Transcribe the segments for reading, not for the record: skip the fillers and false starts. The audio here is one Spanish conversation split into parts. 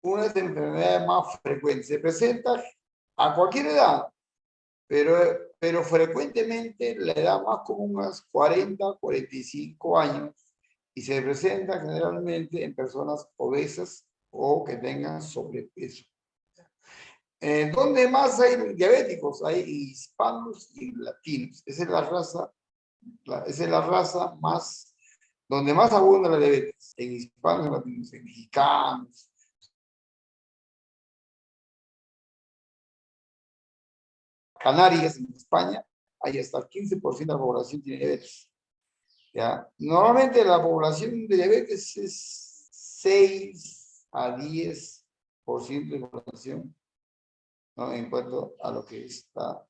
una de las enfermedades más frecuentes. Se presenta a cualquier edad, pero frecuentemente la edad más común es 40, 45 años y se presenta generalmente en personas obesas o que tengan sobrepeso. ¿Dónde más hay diabéticos? Hay hispanos y latinos. Esa es la raza más, donde más abunda la diabetes. En hispanos y latinos, en mexicanos. Canarias, en España, hay hasta el 15% de la población tiene diabetes. ¿Ya? Normalmente la población de diabetes es 6 a 10% de la población, ¿no? En cuanto a lo que está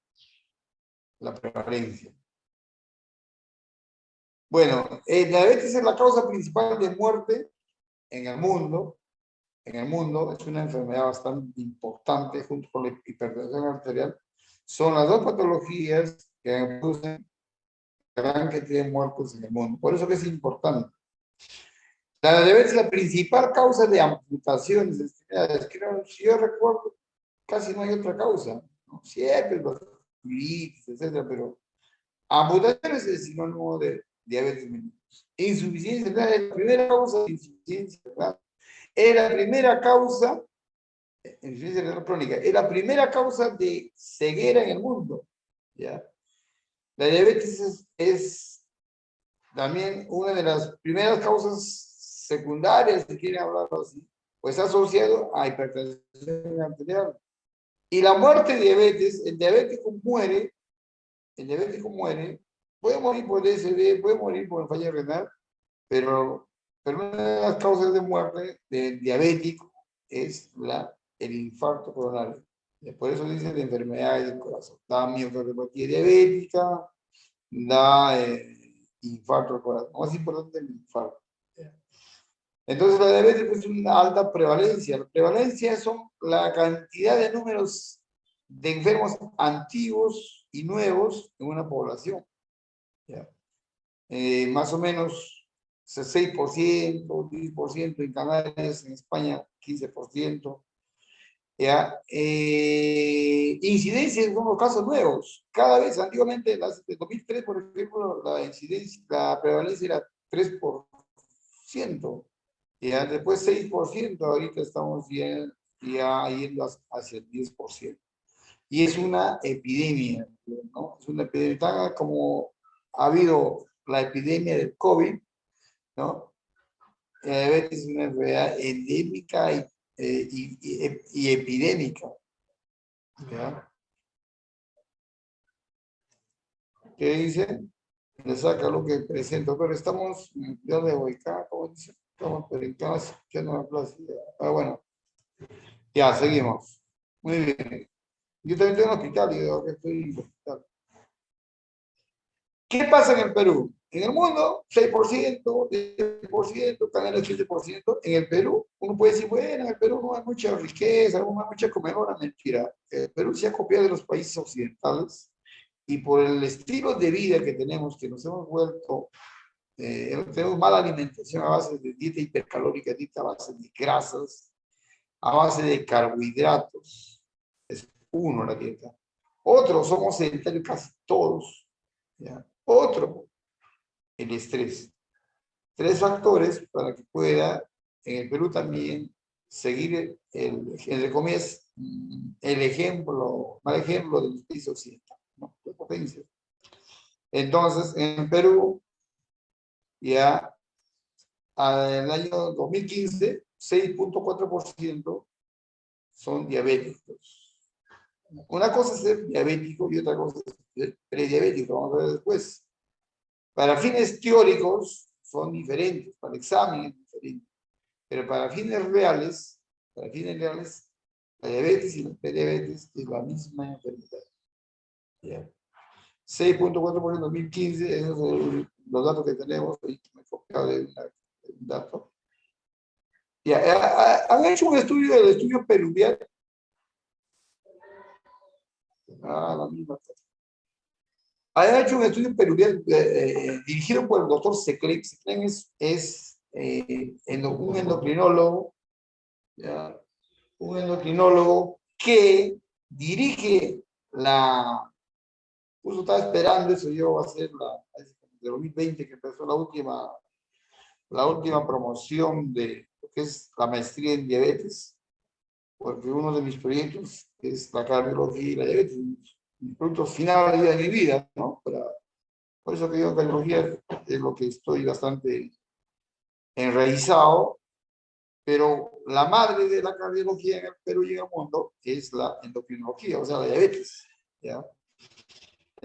la prevalencia. Bueno, diabetes es la causa principal de muerte en el mundo. En el mundo es una enfermedad bastante importante junto con la hipertensión arterial. Son las dos patologías que producen gran cantidad de muertos en el mundo. Por eso que es importante. La diabetes es la principal causa de amputaciones de extremidades. Si yo recuerdo, casi no hay otra causa, ¿no? Siempre los etcétera, pero amputaciones es sinónimo de diabetes mellitus. Insuficiencia renal es la primera causa de insuficiencia renal. Es la primera causa, insuficiencia renal crónica, es la primera causa de ceguera en el mundo. ¿Ya? La diabetes es también una de las primeras causas secundarias, si quieren hablarlo así, pues asociado a hipertensión arterial. Y la muerte de diabetes, el diabético muere, puede morir por DSD, puede morir por falla renal, pero una de las causas de muerte del diabético es el infarto coronario. Por eso dicen de enfermedades del corazón. Da miocardiopatía diabética, da infarto del corazón. Más importante el infarto. Entonces la diabetes es una alta prevalencia. La prevalencia son la cantidad de números de enfermos antiguos y nuevos en una población. ¿Ya? Más o menos 6%, 10% en Canarias, en España 15%. ¿Ya? Incidencias son los casos nuevos. Cada vez, antiguamente, en 2003, por ejemplo, la prevalencia era 3%. Ya después 6%, ahorita estamos ya yendo hacia el 10%. Y es una epidemia, ¿no? Es una epidemia, tan como ha habido la epidemia del COVID, ¿no? Es una enfermedad endémica y epidémica. ¿Ya? ¿Qué dice? Le saca lo que presento, pero estamos, ya de Huayca, ¿cómo dice? Estamos en clase, ya no la clase. Ah, bueno, ya, seguimos. Muy bien. Yo también tengo un hospital y yo que estoy en el hospital. ¿Qué pasa en el Perú? En el mundo, 6%, 10%, Canadá 80%. En el Perú, uno puede decir, bueno, en el Perú no hay mucha riqueza, no hay mucha comedora. Mentira. El Perú se ha copiado de los países occidentales y por el estilo de vida que tenemos, que nos hemos vuelto, tenemos mala alimentación a base de dieta hipercalórica, dieta a base de grasas, a base de carbohidratos. Es uno la dieta. Otro, somos sedentarios casi todos. ¿Ya? Otro, el estrés. 3 factores para que pueda, en el Perú también, seguir entre comillas, el ejemplo, mal ejemplo de los países occidentales, ¿no? De potencia. Entonces, en Perú, ya en el año 2015, 6.4% son diabéticos. Una cosa es ser diabético y otra cosa es ser prediabético, vamos a ver después. Para fines teóricos son diferentes, para exámenes diferentes, pero para fines reales, la diabetes y la prediabetes es la misma enfermedad. ¿Ya? 6.4% en 2015, esos son los datos que tenemos, ahí me he copiado de un dato. Ya, han hecho un estudio del estudio peruviano. La misma cosa. Han hecho un estudio peruviano dirigido por el doctor Seclen. Seclen es un endocrinólogo, ¿ya? un endocrinólogo que dirige la, justo estaba esperando eso, yo va a ser de 2020 que empezó la última promoción de lo que es la maestría en diabetes, porque uno de mis proyectos es la cardiología y la diabetes, mi producto final de mi vida, ¿no? Por eso que digo cardiología es lo que estoy bastante enraizado, pero la madre de la cardiología en el Perú y en el mundo es la endocrinología, o sea, la diabetes, ¿ya?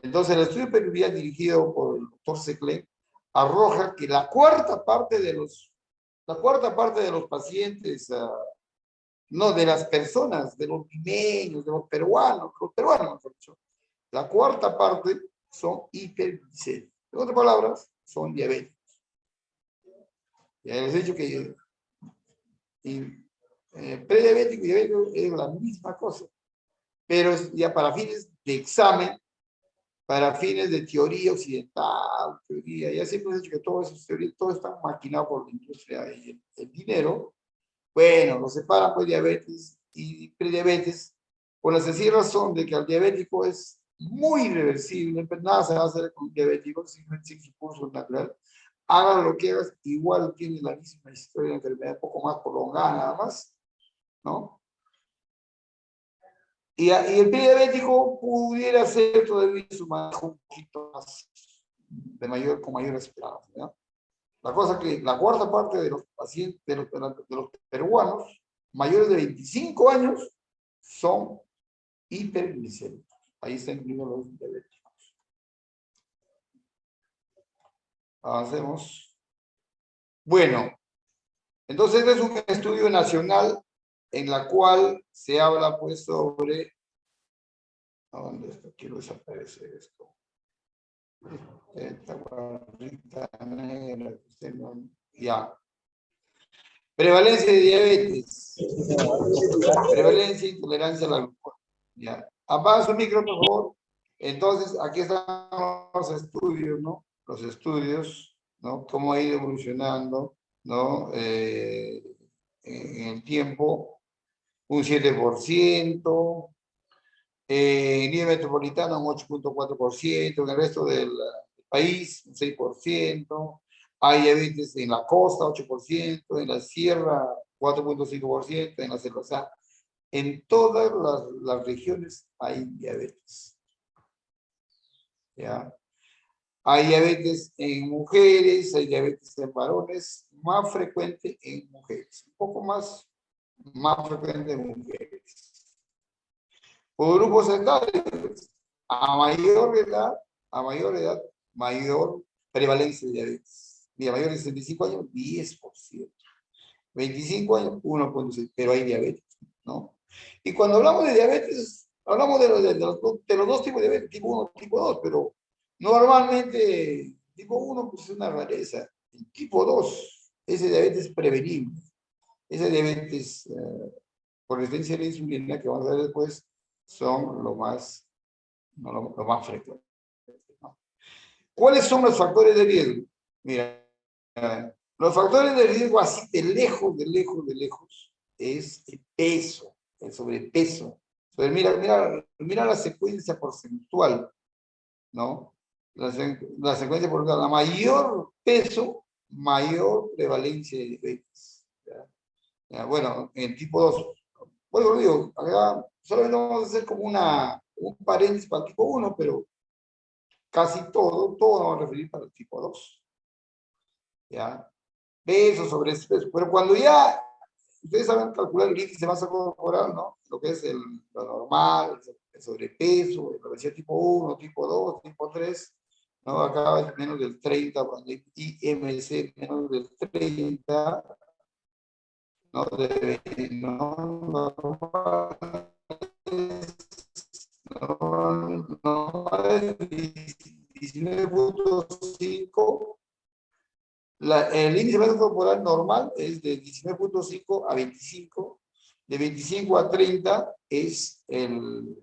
Entonces, el estudio peruviano dirigido por el doctor Seclé arroja que la cuarta parte de los pacientes, no, de las personas, de los limeños, de los peruanos, mejor dicho, la cuarta parte son hiperglicémicos. En otras palabras, son diabéticos. Ya les he dicho que prediabético y diabético es la misma cosa, pero es ya para fines de examen, para fines de teoría occidental, teoría, ya siempre he dicho que todo eso es teoría, todo está maquinado por la industria y el dinero. Bueno, lo separan pues diabetes y prediabetes por la sencilla razón de que al diabético es muy irreversible, pues nada se va a hacer con un diabético, simplemente sin curso natural. Haga lo que hagas, igual tiene la misma historia de enfermedad, un poco más prolongada nada más, ¿no? Y el pie diabético pudiera ser todavía su manejo un poquito más con mayor esperanza, ¿no? La cosa que la cuarta parte de los pacientes, de los peruanos mayores de 25 años son hiperglicémicos. Ahí están incluidos los diabéticos. Avancemos. Bueno, entonces este es un estudio nacional en la cual se habla pues sobre... ¿Dónde está? Quiero desaparecer esto. Esta barrita negra, ya. Prevalencia de diabetes. Prevalencia e intolerancia a la glucosa. Ya. Apaga su micro, por favor. Entonces, aquí están los estudios, ¿no? Los estudios, ¿no? Cómo ha ido evolucionando, ¿no? En el tiempo, un 7%, nivel metropolitano un 8.4%, en el resto del país un 6%, hay diabetes en la costa 8%, en la sierra 4.5%, en la selva, o sea, en todas las regiones hay diabetes, ¿ya? Hay diabetes en mujeres, hay diabetes en varones, más frecuente en mujeres, un poco más frecuente en mujeres. Por grupos etarios, a mayor edad, mayor prevalencia de diabetes. Mira, mayor de 65 años, 10%. 25 años, 1.6%, pero hay diabetes, ¿no? Y cuando hablamos de diabetes, hablamos de los dos tipos de diabetes, tipo 1, tipo 2, pero normalmente tipo 1 pues, es una rareza. El tipo 2, ese diabetes prevenible, ese diabetes por resistencia a la insulina que vamos a ver después, son lo más frecuente, ¿no? ¿Cuáles son los factores de riesgo? Mira, los factores de riesgo así de lejos, es el peso, el sobrepeso. Mira la secuencia porcentual, ¿no? La secuencia porcentual, la mayor peso, mayor prevalencia de diabetes. Bueno, en tipo 2, bueno, digo, acá solamente vamos a hacer como un paréntesis para el tipo 1, pero casi todo vamos a referir para el tipo 2. ¿Ya? Peso sobre peso. Pero cuando ya, ustedes saben calcular el índice de masa corporal, ¿no? Lo que es lo normal, el sobrepeso, la obesidad tipo 1, tipo 2, tipo 3, ¿no? Acá es menos del 30, cuando hay IMC menos del 30, ¿no? No, es 19.5. El índice de masa corporal normal es de 19.5 a 25. De 25 a 30 es de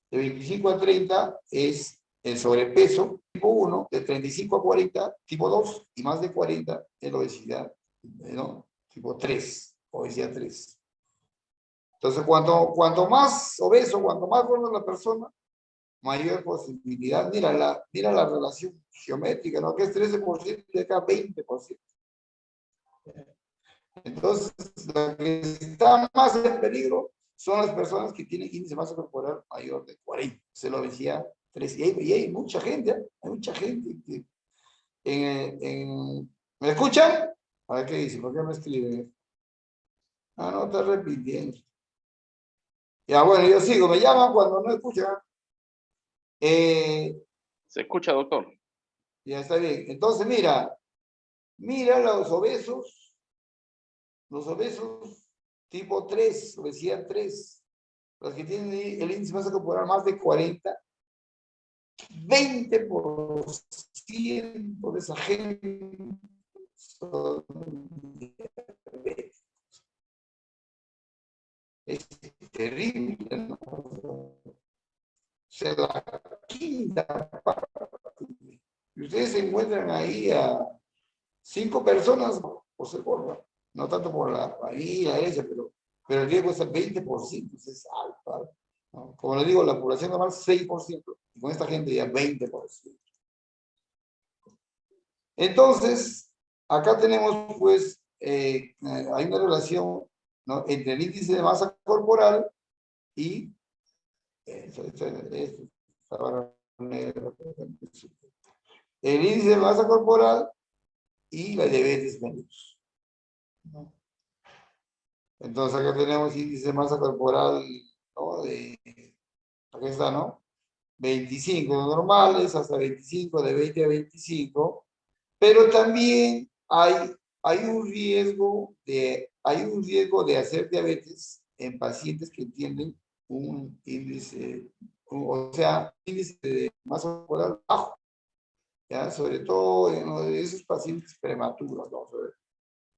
25 a 30 es el sobrepeso tipo 1, de 35 a 40 tipo 2 y más de 40 es la obesidad, ¿no? Tipo 3, obesidad 3. Entonces, cuanto más obeso, cuanto más gorda la persona, mayor posibilidad. Mira la relación geométrica, ¿no? Que es 13% y acá 20%. Entonces, lo que está más en peligro son las personas que tienen índice de masa corporal mayor de 40. Se lo decía 3. Y hay mucha gente, ¿eh? Hay mucha gente que ¿me escuchan? A ver qué dice, ¿por qué me escriben? Ah, no, está repitiendo. Ya, bueno, yo sigo, me llaman cuando no escuchan. Se escucha, doctor. Ya está bien. Entonces, mira los obesos tipo 3, obesidad 3, los que tienen el índice de masa corporal más de 40, 20% de esa gente son diabéticos. Es terrible, ¿no? O sea, la quinta parte. Y ustedes se encuentran ahí a 5 personas por ser gorda, no tanto por la familia, pero el riesgo es el 20%, es alto, ¿no? Como les digo, la población normal 6%, y con esta gente ya 20%. Entonces, acá tenemos pues, hay una relación, ¿no?, entre el índice de masa corporal y el índice de masa corporal y la diabetes mellitus, ¿no? Entonces acá tenemos índice de masa corporal, ¿no? Aquí está, ¿no? 25 normales, hasta 25, de 20 a 25, pero también hay un riesgo de hacer diabetes en pacientes que tienen un índice, o sea, índice de masa corporal bajo, ¿ya? Sobre todo en uno de esos pacientes prematuros,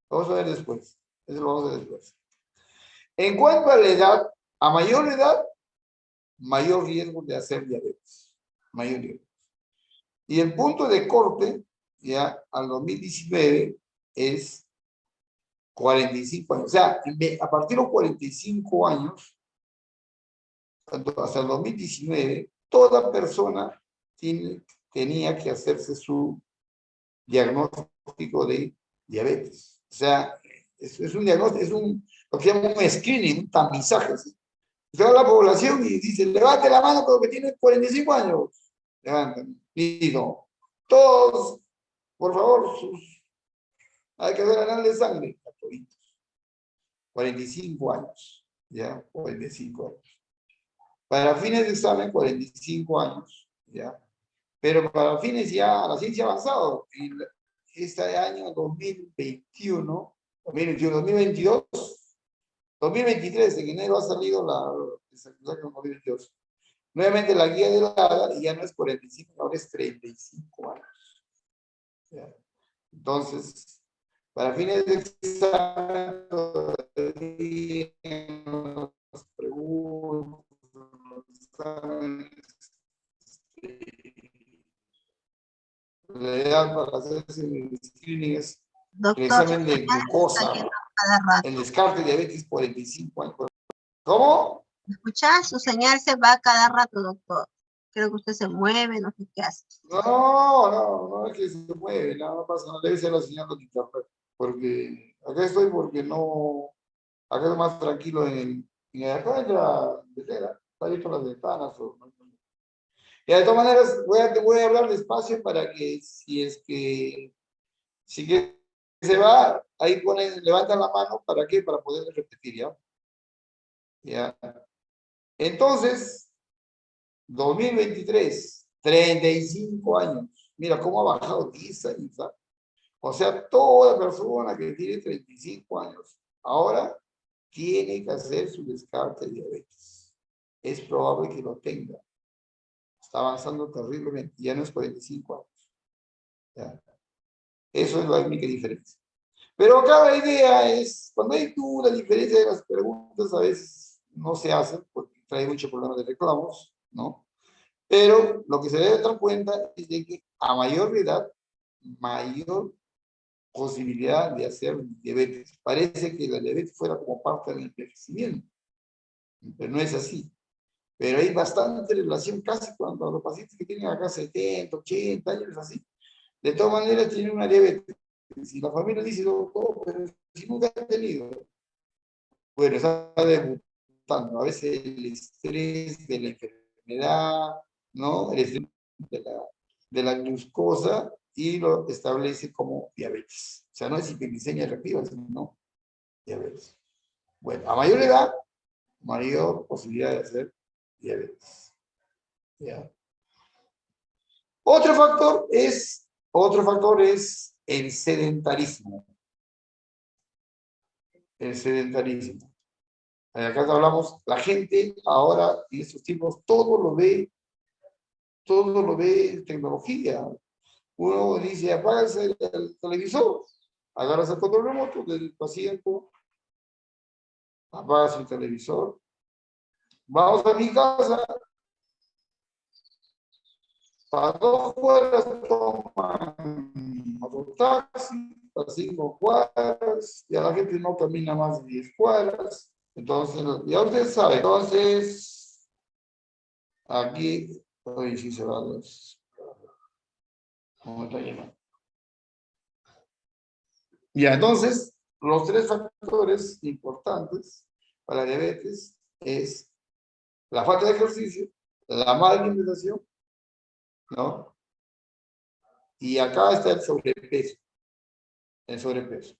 vamos a ver después, eso lo vamos a ver después. En cuanto a la edad, a mayor edad, mayor riesgo de hacer diabetes, mayor riesgo. Y el punto de corte, ya al 2019, es 45 años. O sea, a partir de los 45 años, hasta el 2019, toda persona tenía que hacerse su diagnóstico de diabetes. O sea, es un diagnóstico, lo que se llama un screening, un tamizaje. ¿Sí? Se va a la población y dice, levante la mano con que tiene 45 años. Levantan. Y no. Todos, por favor, hay que hacer análisis de sangre. 45 años. ¿Ya? 45 años. Para fines de examen, 45 años. ¿Ya? Pero para fines ya, la ciencia ha avanzado. Este año 2021, 2022, 2023, en enero ha salido la 2022. Nuevamente la guía de la edad y ya no es 45, ahora es 35 años. ¿Ya? Entonces, para fines de examen, las preguntas, la edad para hacerse el screening es el Doctor, examen de glucosa, cada rato. el descarte de diabetes 45 años. ¿Cómo? ¿Me escucha? Su señal se va cada rato, doctor. Creo que usted se mueve, no sé qué hace. No es que se mueve, no pasa nada, debe ser la señal de internet, porque acá estoy porque no, acá es más tranquilo acá entra vetera, está abierto las ventanas. Y de todas maneras, voy a hablar despacio para que si que se va, ahí levantan la mano, ¿para qué? Para poder repetir, ¿ya? ¿Ya? Entonces, 2023, 35 años. Mira cómo ha bajado 10 años, ¿sabes? O sea, toda persona que tiene 35 años ahora tiene que hacer su descarte de diabetes. Es probable que lo tenga. Está avanzando terriblemente. Ya no es 45 años. ¿Ya? Eso es la única diferencia. Pero acá la idea es, cuando hay duda, la diferencia de las preguntas a veces no se hacen porque trae muchos problemas de reclamos, ¿no? Pero lo que se debe dar cuenta es de que a mayor edad, mayor posibilidad de hacer diabetes. Parece que la diabetes fuera como parte del envejecimiento. pero no es así. Pero hay bastante relación casi cuando los pacientes que tienen acá 70, 80 años, así. De todas maneras tienen una diabetes. Si la familia dice, doctor, pero si nunca ha tenido, bueno, está debutando. A veces el estrés de la enfermedad, ¿no? El estrés de la glucosa y lo establece como diabetes. O sea, no es hiperglicemia reactiva, sino diabetes. Bueno, a mayor edad, mayor posibilidad de hacer diabetes. ¿Ya? Otro factor es el sedentarismo. El sedentarismo. Acá hablamos, la gente ahora en estos tiempos todo lo ve en tecnología. Uno dice, apágase el televisor, agarras el control remoto del paciente, apagas el televisor, vamos a mi casa, a 2 cuadras toman otro taxi, a 5 cuadras, y a la gente no camina más de 10 cuadras. Entonces, ya ustedes saben, entonces, aquí, hoy sí se van los, ¿cómo está llamando? Ya, entonces, los 3 factores importantes para la diabetes es la falta de ejercicio, la mala alimentación, ¿no? Y acá está el sobrepeso. El sobrepeso.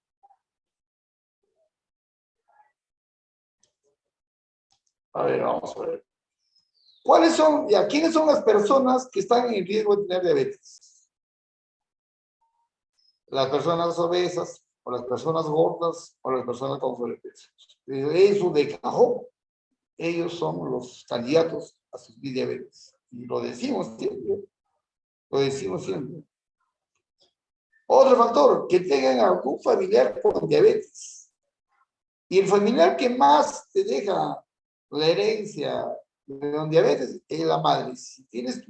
A ver, vamos a ver. ¿Quiénes son las personas que están en riesgo de tener diabetes? Las personas obesas, o las personas gordas, o las personas con sobrepeso. Eso de cajón, ellos son los candidatos a sufrir diabetes. Y lo decimos siempre. Lo decimos siempre. Otro factor, que tengan algún familiar con diabetes. Y el familiar que más te deja la herencia de diabetes es la madre. Si tienes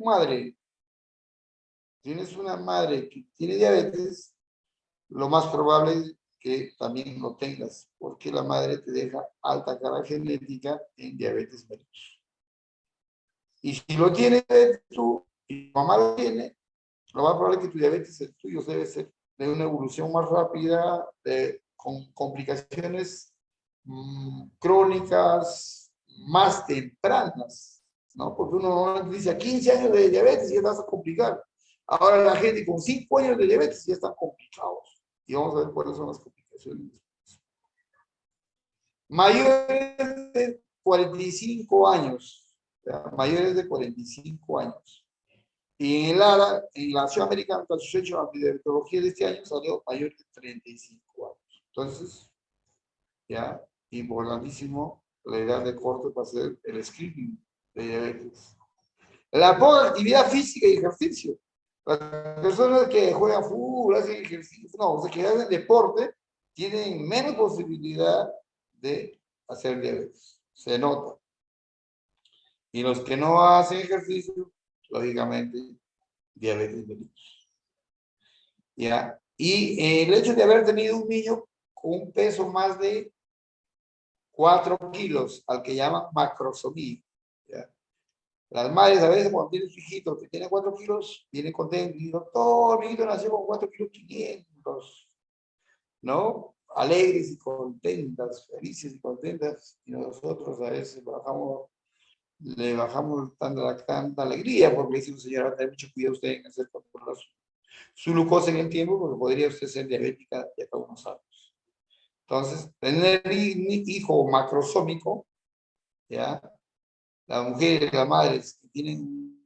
tienes una madre que tiene diabetes, lo más probable es que también lo tengas, porque la madre te deja alta carga genética en diabetes mellitus. Y si lo tienes tú y tu mamá lo tiene, lo más probable es que tu diabetes, el tuyo, debe ser de una evolución más rápida, con complicaciones crónicas más tempranas, ¿no? Porque uno normalmente dice a 15 años de diabetes y ya vas a complicar. Ahora la gente con 5 años de diabetes ya están complicados. Y vamos a ver cuáles son las complicaciones. Mayores de 45 años. Mayores de 45 años. Y en la Nación Americana Association of Diabetología de este año salió mayor de 35 años. Entonces, ya, importantísimo la edad de corte para hacer el screening de diabetes. La poca actividad física y ejercicio. Las personas que juegan fútbol, hacen ejercicio, no, o sea, que hacen deporte, tienen menos posibilidad de hacer diabetes. Se nota. Y los que no hacen ejercicio, lógicamente, diabetes mellitus. ¿Ya? Y el hecho de haber tenido un niño con un peso más de 4 kilos, al que llaman macrosomía. ¿Ya? Las madres a veces cuando tienen su hijito que tiene 4 kilos, vienen contentos y dicen, doctor, mi hijito nació con 4 kilos 500, ¿no? Alegres y contentas, felices y contentas, y nosotros a veces le bajamos tanta alegría, porque dice un señor, tener mucho cuidado usted en hacer controlar su glucosa en el tiempo, porque podría usted ser diabética de acá a unos años. Entonces, tener hijo macrosómico, ¿ya? Las mujeres, las madres que tienen...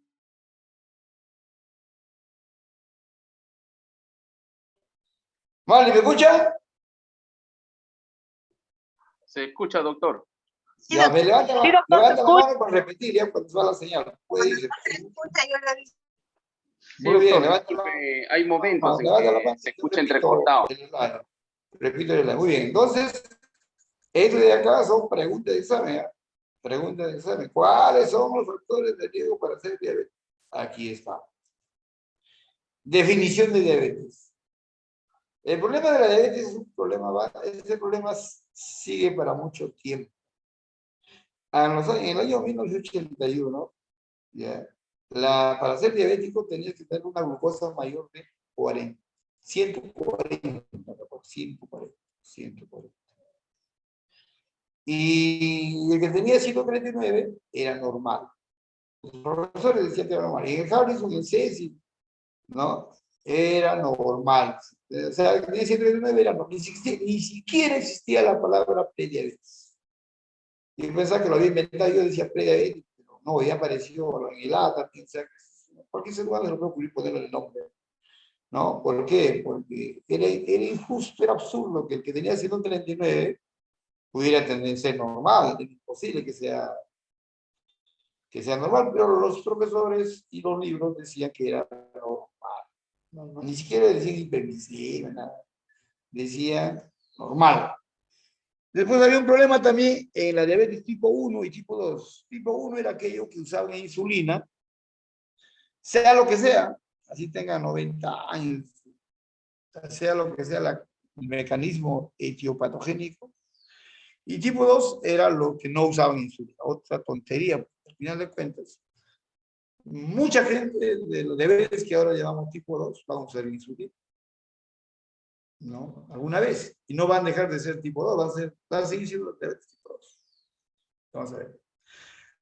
¿Vale, me escucha? Se escucha, doctor. Sí, Ya, me doctor. levanta la mano para repetir, ya cuando se va la señal. Puede ir. Escucha, yo le aviso. Sí, Muy bien, doctor, levanta la disculpe, hay momentos en levanta la que mano. se escucha Repito entrecortado. el slide. Repito el slide. Muy bien, entonces, esto de acá son preguntas de examen. ¿Eh? Preguntas de examen. ¿Cuáles son los factores de riesgo para hacer diabetes? Aquí está. Definición de diabetes. El problema de la diabetes es un problema, ese problema sigue para mucho tiempo. En el año 1981, ¿ya? Para ser diabético tenías que tener una glucosa mayor de 40, 140, 140, 140. Y el que tenía 139 era normal. Los profesores decían que era normal. Y en Harrison, en Ceci, ¿no? Era normal. O sea, el que tenía 139 era normal. Ni siquiera existía la palabra prediabetes. Y yo pensaba que lo había inventado, yo decía prediabetes, pero no, ya apareció en el ATA, cualquier ser humano se lo puede ocurrir ponerle el nombre. ¿No? ¿Por qué? Porque era injusto, era absurdo que el que tenía 139 pudiera ser normal, es imposible que sea normal, pero los profesores y los libros decían que era normal. No, ni siquiera decían hipervisible, nada. Decían normal. Después había un problema también en la diabetes tipo 1 y tipo 2. Tipo 1 era aquello que usaban insulina, sea lo que sea, así tenga 90 años, sea lo que sea el mecanismo etiopatogénico. Y tipo 2 era lo que no usaban insulina, otra tontería, al final de cuentas. Mucha gente de los diabetes que ahora llamamos tipo 2 van a usar insulina, ¿no? Alguna vez. Y no van a dejar de ser tipo 2, van a seguir siendo diabetes tipo 2. Vamos a ver.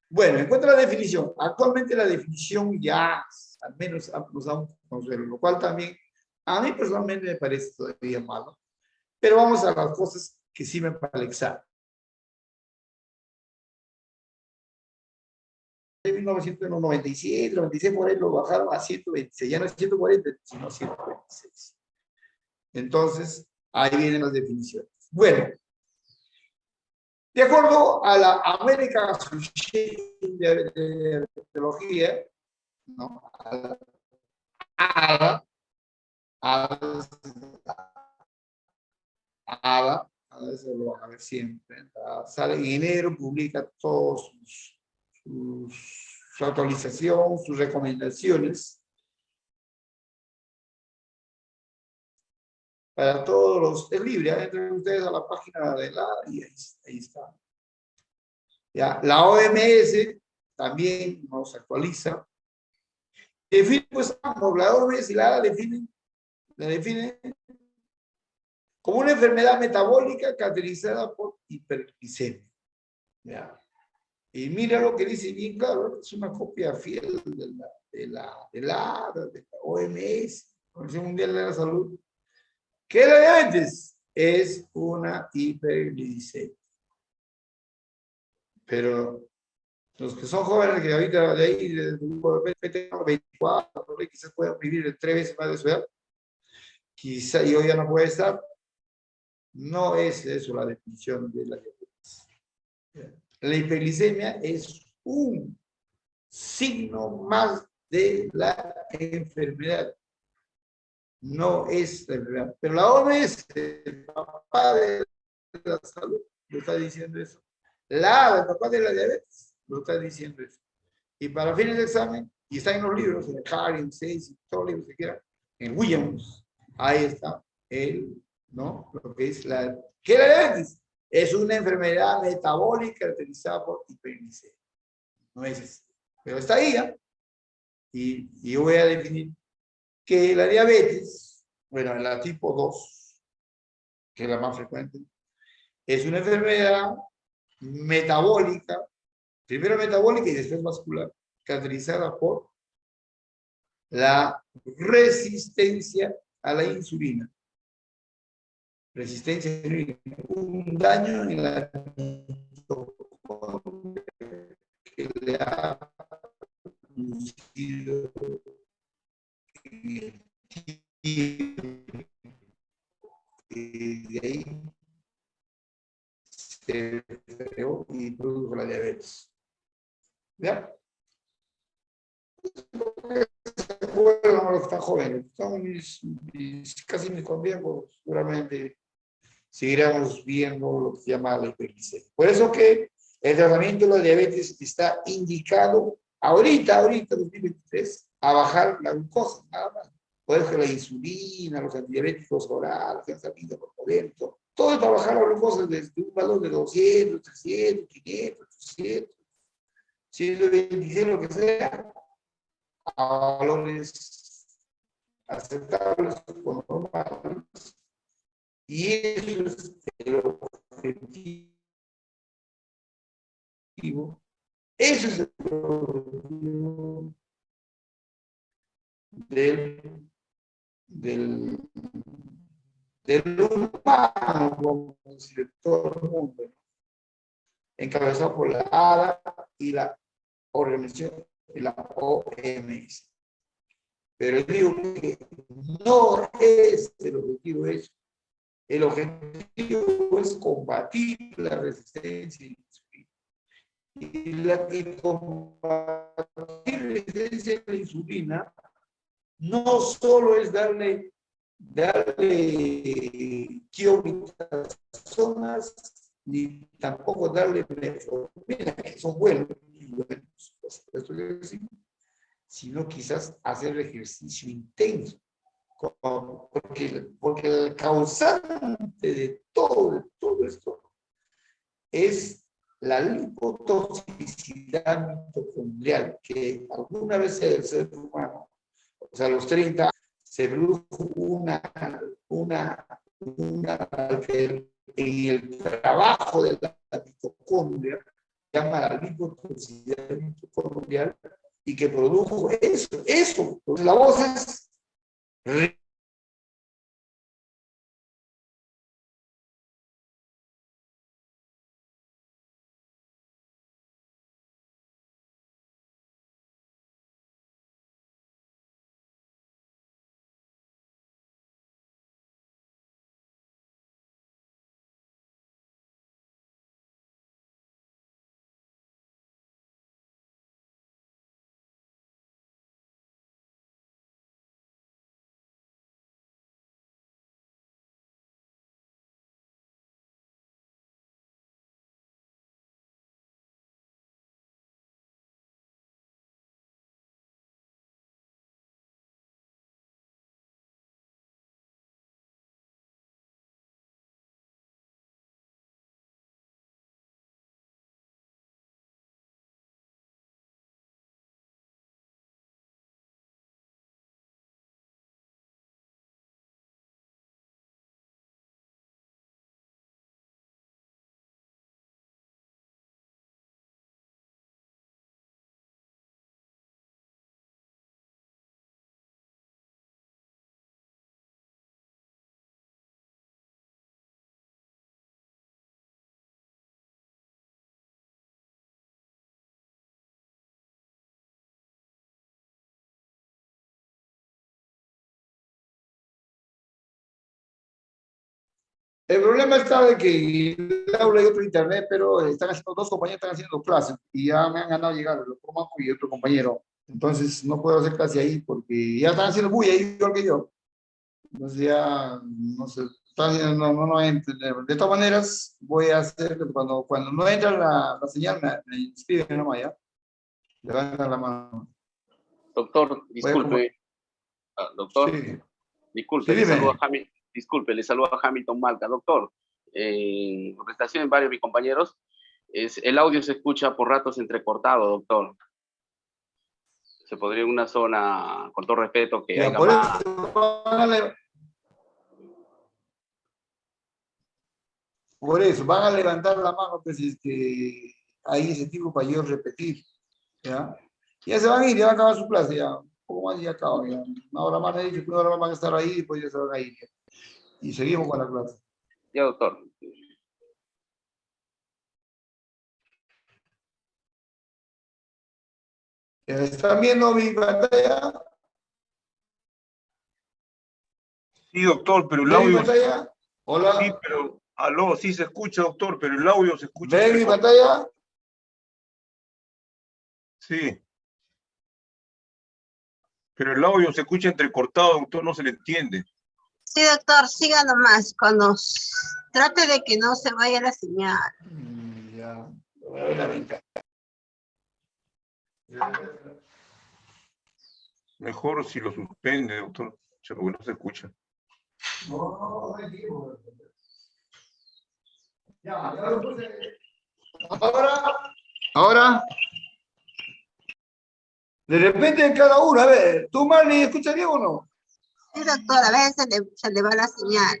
Bueno, en cuanto a la definición, actualmente la definición ya, al menos nos da un consuelo, lo cual también a mí personalmente me parece todavía malo. Pero vamos a las cosas que sirven para el examen. En 1997, 96 por ahí lo bajaron a 126, ya no es 140, sino 126. Entonces, ahí vienen las definiciones. Bueno, de acuerdo a la American Association de Diabetología, ¿no? ADA, eso lo van a ver siempre, sale en enero, publica todos su actualización, sus recomendaciones para todos los, es libre, entren ustedes a la página de la, y ahí está. Ya, la OMS también nos actualiza. Define, pues, la OMS y la definen como una enfermedad metabólica caracterizada por hiperglicemia. ¿Ya? Y mira lo que dice bien claro, es una copia fiel de la OMS, Organización Mundial de la Salud, que la diabetes es una hiperglicemia. Pero los que son jóvenes, que ahorita de ahí, del grupo de PT, 24, quizás puedan vivir 3 veces más de su edad, quizá yo ya no pueda estar, no es eso la definición de la diabetes. La hiperglicemia es un signo más de la enfermedad. No es la enfermedad. Pero la OMS, el papá de la salud, lo está diciendo eso. El papá de la diabetes, lo está diciendo eso. Y para fines de examen, y está en los libros, en el Harry, en 6, todos los libros que quieran, en Williams, ahí está ¿no? Lo que es ¿qué es la diabetes? Es una enfermedad metabólica caracterizada por hiperglicemia. No es eso. Pero está ahí, ¿eh? Y yo voy a definir que la diabetes, bueno, la tipo 2, que es la más frecuente, es una enfermedad metabólica, primero metabólica y después vascular, caracterizada por la resistencia a la insulina. Resistencia a la insulina, un daño en la mitocondria que le ha producido de ahí se creó y produjo la diabetes. ¿Ya? Bueno, los que están jóvenes, son casi mis conviejos, seguramente seguiremos viendo lo que se llama la hiperglicemia. Por eso que el tratamiento de la diabetes está indicado ahorita, 2023, a bajar la glucosa, nada más. Por eso que la insulina, los antidiabéticos orales que han salido por Modelo, todo es para bajar la glucosa desde un valor de 200, 300, 500, 200, 126, lo que sea, a valores aceptables o normales. Y eso es el objetivo. Eso es el objetivo del humano, como de todo el mundo, encabezado por la ADA y la organización de la OMS. Pero yo digo que no es el objetivo eso. El objetivo es combatir la resistencia y combatir la resistencia a la insulina no solo es darle quiomitasunas, ni tampoco darle metformina, que son buenos, sino quizás hacer ejercicio intenso. Porque el causante de todo esto es la lipotoxicidad mitocondrial, que alguna vez el ser humano, o sea, a los 30, se produjo en el trabajo de la mitocondria, se llama la lipotoxicidad mitocondrial, y que produjo eso. Entonces, la voz es el problema está de que en el aula hay otro internet, pero dos compañeros están haciendo clases y ya me han ganado llegar, el otro Maco y otro compañero. Entonces no puedo hacer clase ahí porque ya están haciendo bulla ahí igual que yo. Entonces ya, no sé, no entro. De todas maneras, voy a hacer que cuando no entra la señal, me inscriben nomás ya. Levantan la mano. Doctor, disculpe. Doctor, Sí. disculpe, Sí, le saludo a Hamilton. Disculpe, le saludo a Hamilton Malca. Doctor, en prestación en varios de mis compañeros, el audio se escucha por ratos entrecortado, doctor. Se podría en una zona, con todo respeto, que Ya, haya por más... eso, van a levantar la mano, pues es que hay ese tipo para yo repetir, ¿ya? Ya se van a ir, ya van a acabar su clase, ya. Un poco más y ya acaban, ya. Una hora más, he dicho que una hora más van a estar ahí y pues ya se van a ir. Ya. Y seguimos con la clase. Ya, doctor. ¿Están viendo mi pantalla? Sí, doctor, pero el ¿Ven mi audio... pantalla? Hola. Sí, pero... Aló, sí se escucha, doctor, pero el audio se escucha... ¿Ven mi pantalla? Sí. Pero el audio se escucha entrecortado, doctor, no se le entiende. Sí, doctor, siga nomás. Cuando trate de que no se vaya la señal. Ya. Voy a ver la ventana. Mejor si lo suspende, doctor, porque no se escucha. No, ya lo puse. Ahora, Ahora, de repente en cada uno, a ver, ¿tú, Marley, escuchas bien o no? Sí, doctor, a veces se le va la señal.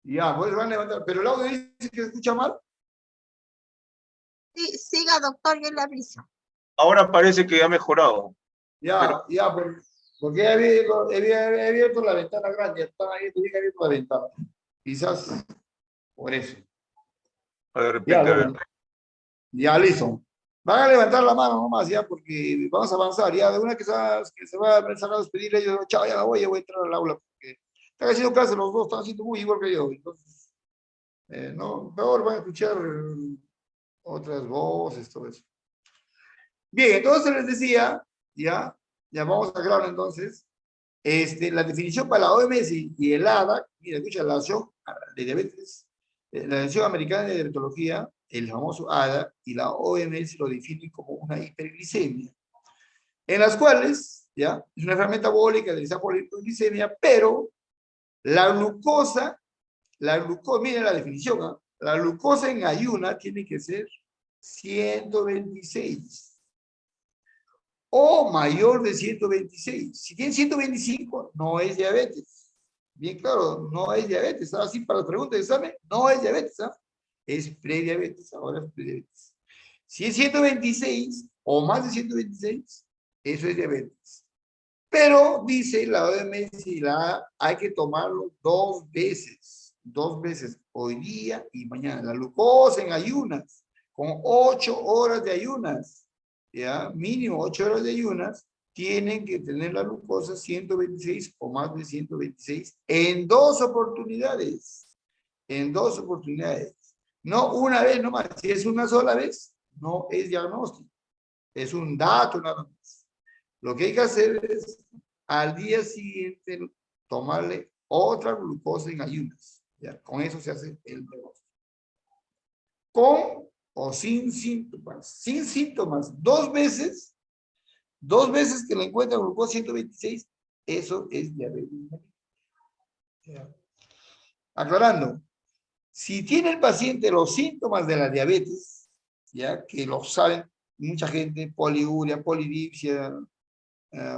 Ya, pues van a levantar, pero el audio dice que se escucha mal. Sí, siga, doctor, yo le aviso. Ahora parece que ha mejorado. Ya, ya, porque he abierto la ventana grande, están ahí, tuve que abierto la ventana. Quizás por eso. De Ya, repente, a ver. bueno, ya listo. Van a levantar la mano nomás, ya, porque vamos a avanzar. Ya, de una que se va a empezar a despedir, ellos, chao, ya voy a entrar al aula, porque están haciendo clase los dos, están haciendo muy igual que yo. Entonces, no, peor van a escuchar otras voces, todo eso. Bien, entonces les decía, ya vamos a aclarar entonces, la definición para la OMS y el ADA, mira, escucha, la Asociación de Diabetes, la Asociación Americana de Diabetología, el famoso ADA, y la OMS lo definen como una hiperglicemia, en las cuales, ya, es una enfermedad metabólica de esa hiperglicemia, pero la glucosa, miren la definición, ¿eh? La glucosa en ayuna tiene que ser 126 o mayor de 126. Si tiene 125, no es diabetes. Bien claro, no es diabetes. Así para la pregunta de examen, no es diabetes. ¿Ah? Es prediabetes, ahora es prediabetes. Si es 126 o más de 126, eso es diabetes. Pero dice la OMS y la A, hay que tomarlo 2 veces, hoy día y mañana. La glucosa en ayunas, con 8 horas de ayunas, ya, mínimo 8 horas de ayunas, tienen que tener la glucosa 126 o más de 126 en 2 oportunidades. En 2 oportunidades. No una vez nomás. Si es una sola vez, no es diagnóstico. Es un dato nada más. Lo que hay que hacer es al día siguiente tomarle otra glucosa en ayunas. ¿Ya? Con eso se hace el diagnóstico. Con o sin síntomas. Sin síntomas. 2 veces que le encuentran glucosa 126, eso es diabetes. ¿Ya? Aclarando, si tiene el paciente los síntomas de la diabetes, ya que lo saben mucha gente, poliuria, polidipsia,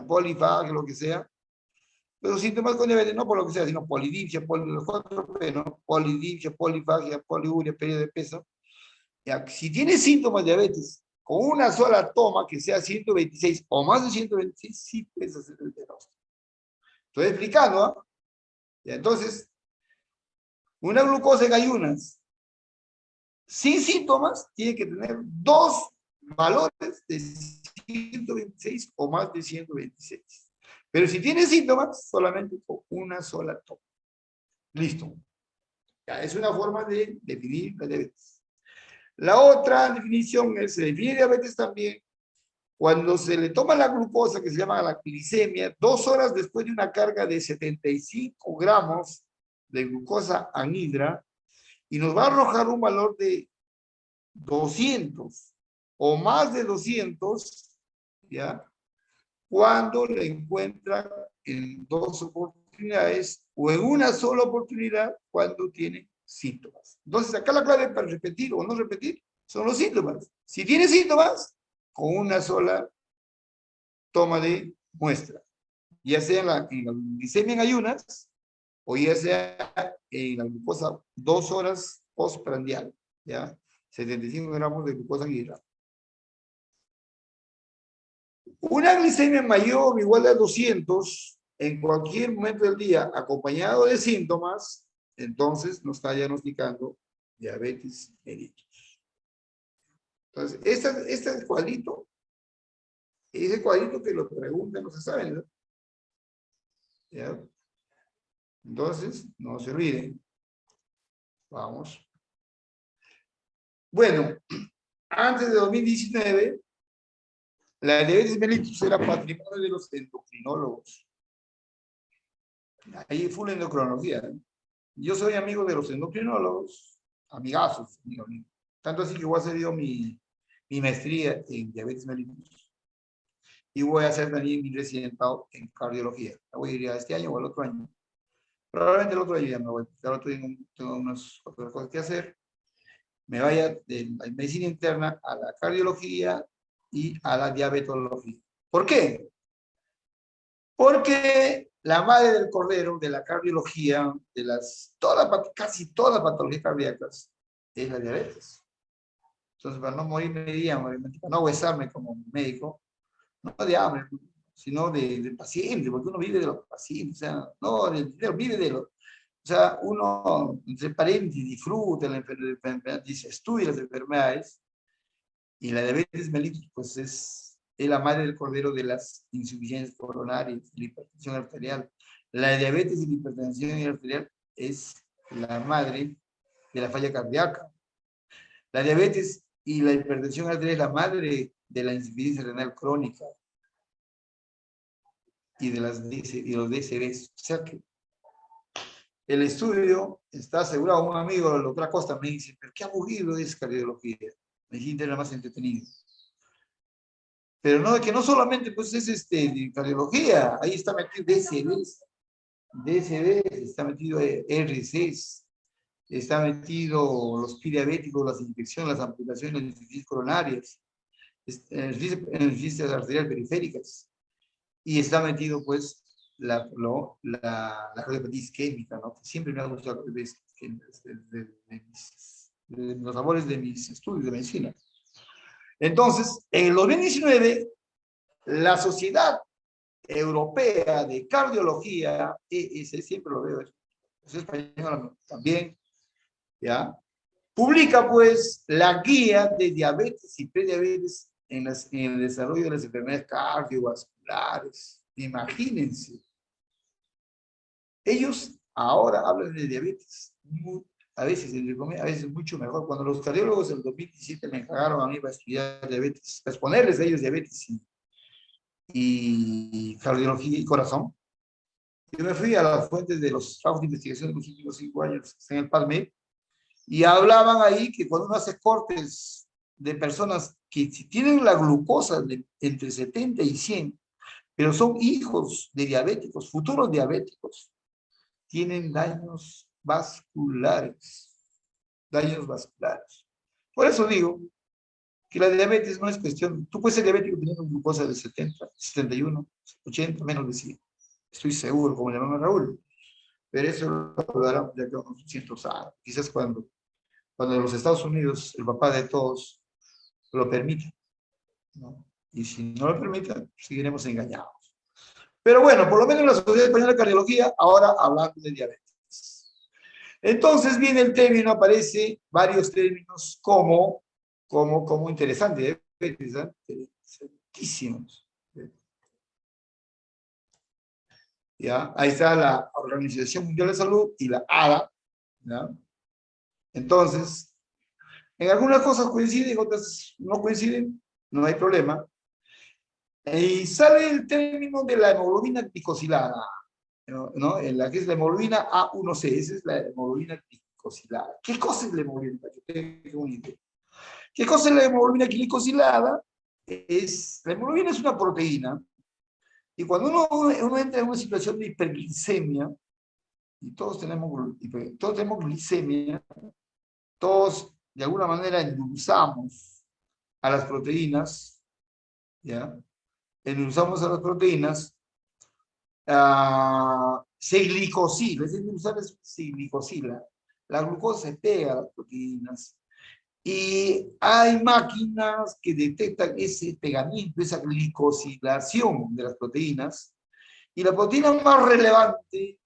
polifagia, lo que sea, pero síntomas con diabetes, no por lo que sea, sino polidipsia, los 4P, ¿no? Polidipsia, polifagia, poliuria, pérdida de peso. Ya, si tiene síntomas de diabetes con una sola toma que sea 126 o más de 126, sí puedes hacer el diagnóstico. Estoy explicando, ¿eh? Ya, entonces, una glucosa en ayunas sin síntomas tiene que tener 2 valores de 126 o más de 126. Pero si tiene síntomas, solamente con una sola toma. Listo. Ya, es una forma de definir la diabetes. La otra definición es, se define diabetes también cuando se le toma la glucosa, que se llama la glicemia, 2 horas después de una carga de 75 gramos de glucosa anhidra, y nos va a arrojar un valor de 200 o más de 200, ¿ya? Cuando le encuentra en 2 oportunidades o en una sola oportunidad cuando tiene síntomas. Entonces, acá la clave para repetir o no repetir son los síntomas. Si tiene síntomas, con una sola toma de muestra, ya sea en la glicemia en ayunas o ya sea en la glucosa 2 horas postprandial, ¿ya? 75 gramos de glucosa anhidra. Una glicemia mayor o igual a 200 en cualquier momento del día, acompañado de síntomas, entonces nos está diagnosticando diabetes mellitus. Entonces, este cuadrito, ese cuadrito que lo preguntan, no se sabe, ¿no? ¿Ya? Entonces, no se olviden. Vamos. Bueno, antes de 2019, la diabetes mellitus era patrimonio de los endocrinólogos. Ahí full endocrinología. Yo soy amigo de los endocrinólogos, amigazos, amigo. Tanto así que voy a hacer yo mi maestría en diabetes mellitus. Y voy a hacer también mi residentado en cardiología. La voy a ir a este año o el otro año. Probablemente el otro año ya me voy. Ahora tengo unas otras cosas que hacer. me vaya de la medicina interna a la cardiología y a la diabetología. ¿Por qué? Porque la madre del cordero de la cardiología, de casi todas las patologías cardíacas, es la diabetes. Entonces, para no morirme de hambre, para no huesarme como médico, no de hambre, sino de paciente, porque uno vive de los pacientes, o sea, no del dinero, vive de los. O sea, uno, entre paréntesis, disfruta la enfermedad, dice, estudia las enfermedades, y la diabetes mellitus, pues es la madre del cordero de las insuficiencias coronarias, la hipertensión arterial. La diabetes y la hipertensión arterial es la madre de la falla cardíaca. La diabetes y la hipertensión arterial es la madre de la insuficiencia renal crónica y de los DCBs. O sea que el estudio está asegurado. Un amigo de la otra costa me dice, pero qué aburrido es cardiología. Me dice, era más entretenido. Pero no, que no solamente pues es cardiología, ahí está metido DCBs, está metido RCs, está metido los diabéticos, las infecciones, las amputaciones, las insuficiencias coronarias, insuficiencias arteriales periféricas, y está metido pues la cardiopatía isquémica, ¿no? Siempre me ha gustado de los sabores de mis estudios de medicina. Entonces, en el 2019, la Sociedad Europea de Cardiología, ES, siempre lo veo, es española también, ¿ya? Publica pues la guía de diabetes y prediabetes en el desarrollo de las enfermedades cardiovasculares. Imagínense. Ellos ahora hablan de diabetes, a veces mucho mejor. Cuando los cardiólogos en el 2017 me encargaron a mí para estudiar diabetes, para exponerles a ellos diabetes y cardiología y corazón, yo me fui a las fuentes de los trabajos de investigación de los últimos 5 años en el PubMed, y hablaban ahí que cuando uno hace cortes de personas que si tienen la glucosa entre 70 y 100, pero son hijos de diabéticos, futuros diabéticos, tienen daños vasculares. Daños vasculares. Por eso digo que la diabetes no es cuestión. Tú puedes ser diabético teniendo glucosa de 70, 71, 80, menos de 100. Estoy seguro, como le llaman a Raúl. Pero eso lo dará de acá a unos 200 años. Quizás cuando en los Estados Unidos el papá de todos lo permite, ¿no? Y si no lo permite, seguiremos engañados. Pero bueno, por lo menos la Sociedad Española de Cardiología ahora hablando de diabetes. Entonces viene el término, aparece varios términos como interesante, diabetes, ¿eh? Interesantísimos. ¿Ya? Ahí está la Organización Mundial de Salud y la ADA, ¿ya? Entonces, en algunas cosas coinciden, en otras no coinciden, no hay problema. Y sale el término de la hemoglobina glicosilada, ¿no? En la que es la hemoglobina A1C, esa es la hemoglobina glicosilada. ¿Qué cosa es la hemoglobina? ¿Qué cosa es la hemoglobina glicosilada? La hemoglobina es una proteína, y cuando uno entra en una situación de hiperglicemia, y todos tenemos glicemia, todos de alguna manera endulzamos a las proteínas, ¿ya? Endulzamos a las proteínas, se glicosila, se glicosila. La glucosa se pega a las proteínas, y hay máquinas que detectan ese pegamiento, esa glicosilación de las proteínas, y la proteína más relevante,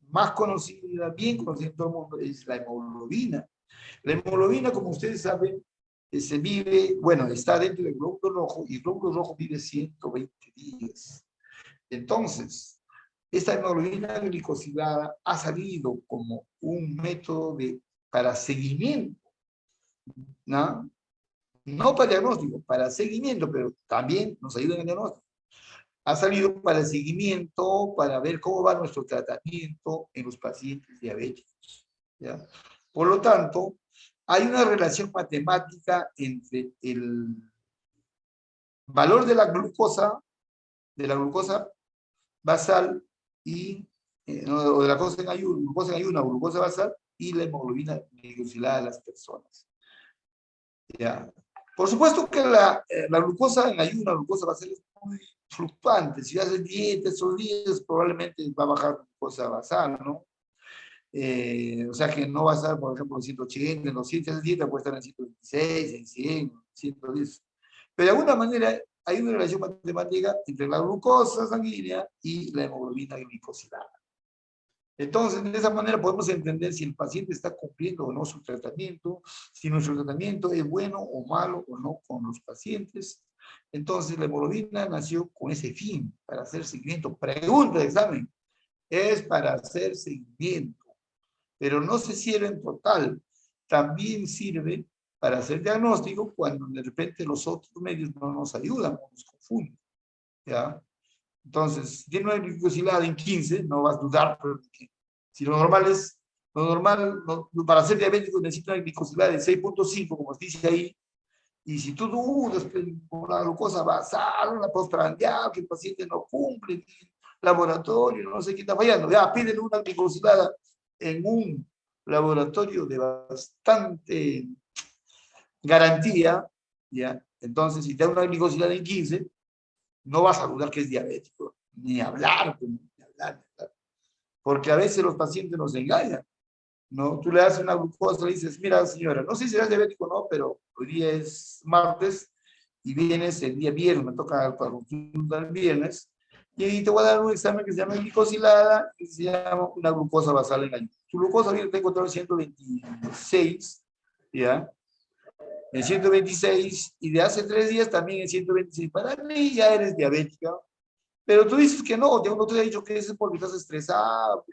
más conocida, bien conocida en todo el mundo, es la hemoglobina. La hemoglobina, como ustedes saben, está dentro del glóbulo rojo, y el glóbulo rojo vive 120 días. Entonces, esta hemoglobina glicosilada ha salido como un método para seguimiento, ¿no? No para diagnóstico, para seguimiento, pero también nos ayuda en el diagnóstico. Ha salido para el seguimiento, para ver cómo va nuestro tratamiento en los pacientes diabéticos, ¿ya? Por lo tanto, hay una relación matemática entre el valor de la glucosa basal y, o de la glucosa en ayuno o glucosa basal, y la hemoglobina glicosilada de las personas. ¿ya? Por supuesto que la glucosa en ayuno, la glucosa va a ser muy fluctuante. Si haces dieta esos días, probablemente va a bajar la glucosa basal, ¿no? O sea que no va a estar, por ejemplo, en 180, en 200, si dieta puede estar en 126, en 100, 110. Pero de alguna manera hay una relación matemática entre la glucosa sanguínea y la hemoglobina glicosilada. Entonces, de esa manera podemos entender si el paciente está cumpliendo o no su tratamiento, si nuestro tratamiento es bueno o malo o no con los pacientes. Entonces, la hemoglobina nació con ese fin, para hacer seguimiento. Pregunta de examen, es para hacer seguimiento, pero no se sirve en total. También sirve para hacer diagnóstico cuando de repente los otros medios no nos ayudan o nos confunden, ¿ya? Entonces, si tiene una glicosilada en 15, no vas a dudar, porque si lo normal es, para ser diabético necesita una glicosilada de 6.5, como se dice ahí, y si tú dudas con la glucosa basal, una postprandial, que el paciente no cumple, el laboratorio, no sé qué está fallando, ya pídele una glicosilada en un laboratorio de bastante garantía, ya. Entonces, si te da una glicosilada en 15, no vas a dudar que es diabético, ni hablar, ni hablar, porque a veces los pacientes nos engañan, ¿no? Tú le das una glucosa, le dices, mira señora, no sé si eres diabético o no, pero hoy día es martes y vienes el día viernes, me toca para consulta el viernes, y ahí te voy a dar un examen que se llama glicosilada, que se llama una glucosa basal en ayuno. Tu glucosa ahorita tengo encontrado en 126, ¿ya? En 126, y de hace 3 días también en 126. Para mí ya eres diabética, pero tú dices que no, ya uno te ha dicho que es porque estás estresado,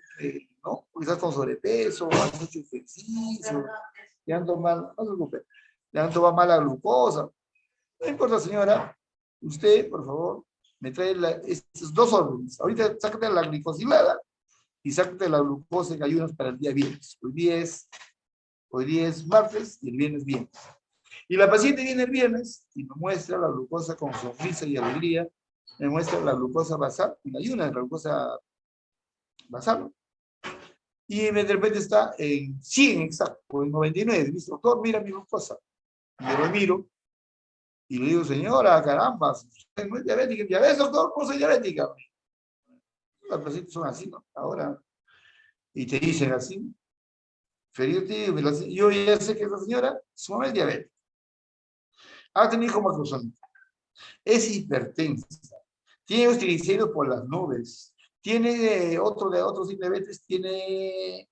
¿no? Porque estás con sobrepeso, has hecho ejercicio, te han tomado, no se preocupe, le han tomado mala glucosa. No importa, señora, usted, por favor, me trae estos 2 órdenes. Ahorita sácate la glicosilada y sácate la glucosa en ayunas para el día viernes. Hoy día es martes y el viernes viernes. Y la paciente viene el viernes y me muestra la glucosa con sonrisa y alegría, me muestra la glucosa basal, en ayunas, la glucosa basal, y de repente está en 100 exacto, o en 99, dice, doctor, mira mi glucosa. Y yo lo miro y le digo, señora, caramba, usted no es diabética. ¿Ya ves, doctor, no soy diabética? Las pacientes son así, ¿no? Ahora, y te dicen así, yo ya sé que esa señora, su mamá es diabética. Ha tenido como macrosómica. Es hipertensa. Tiene los triglicéridos por las nubes. Tiene otros diabetes, tiene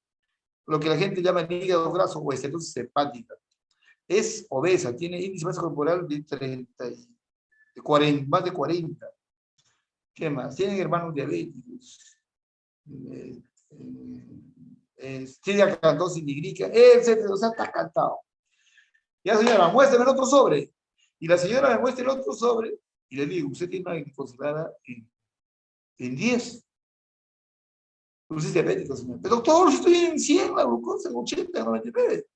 lo que la gente llama el hígado graso o estenosis hepática. Es obesa, tiene índice de masa corporal de 30, de 40, más de 40. ¿Qué más? Tienen hermanos diabéticos. Tiene acantosis nigríca, etc. O sea, está cantado. Ya, señora, muéstrame el otro sobre. Y la señora me muestra el otro sobre y le digo, usted tiene una glicosilada en 10. Usted es diabético, señor. Pero doctor, yo estoy en 100, la glucosa en 80, en 99.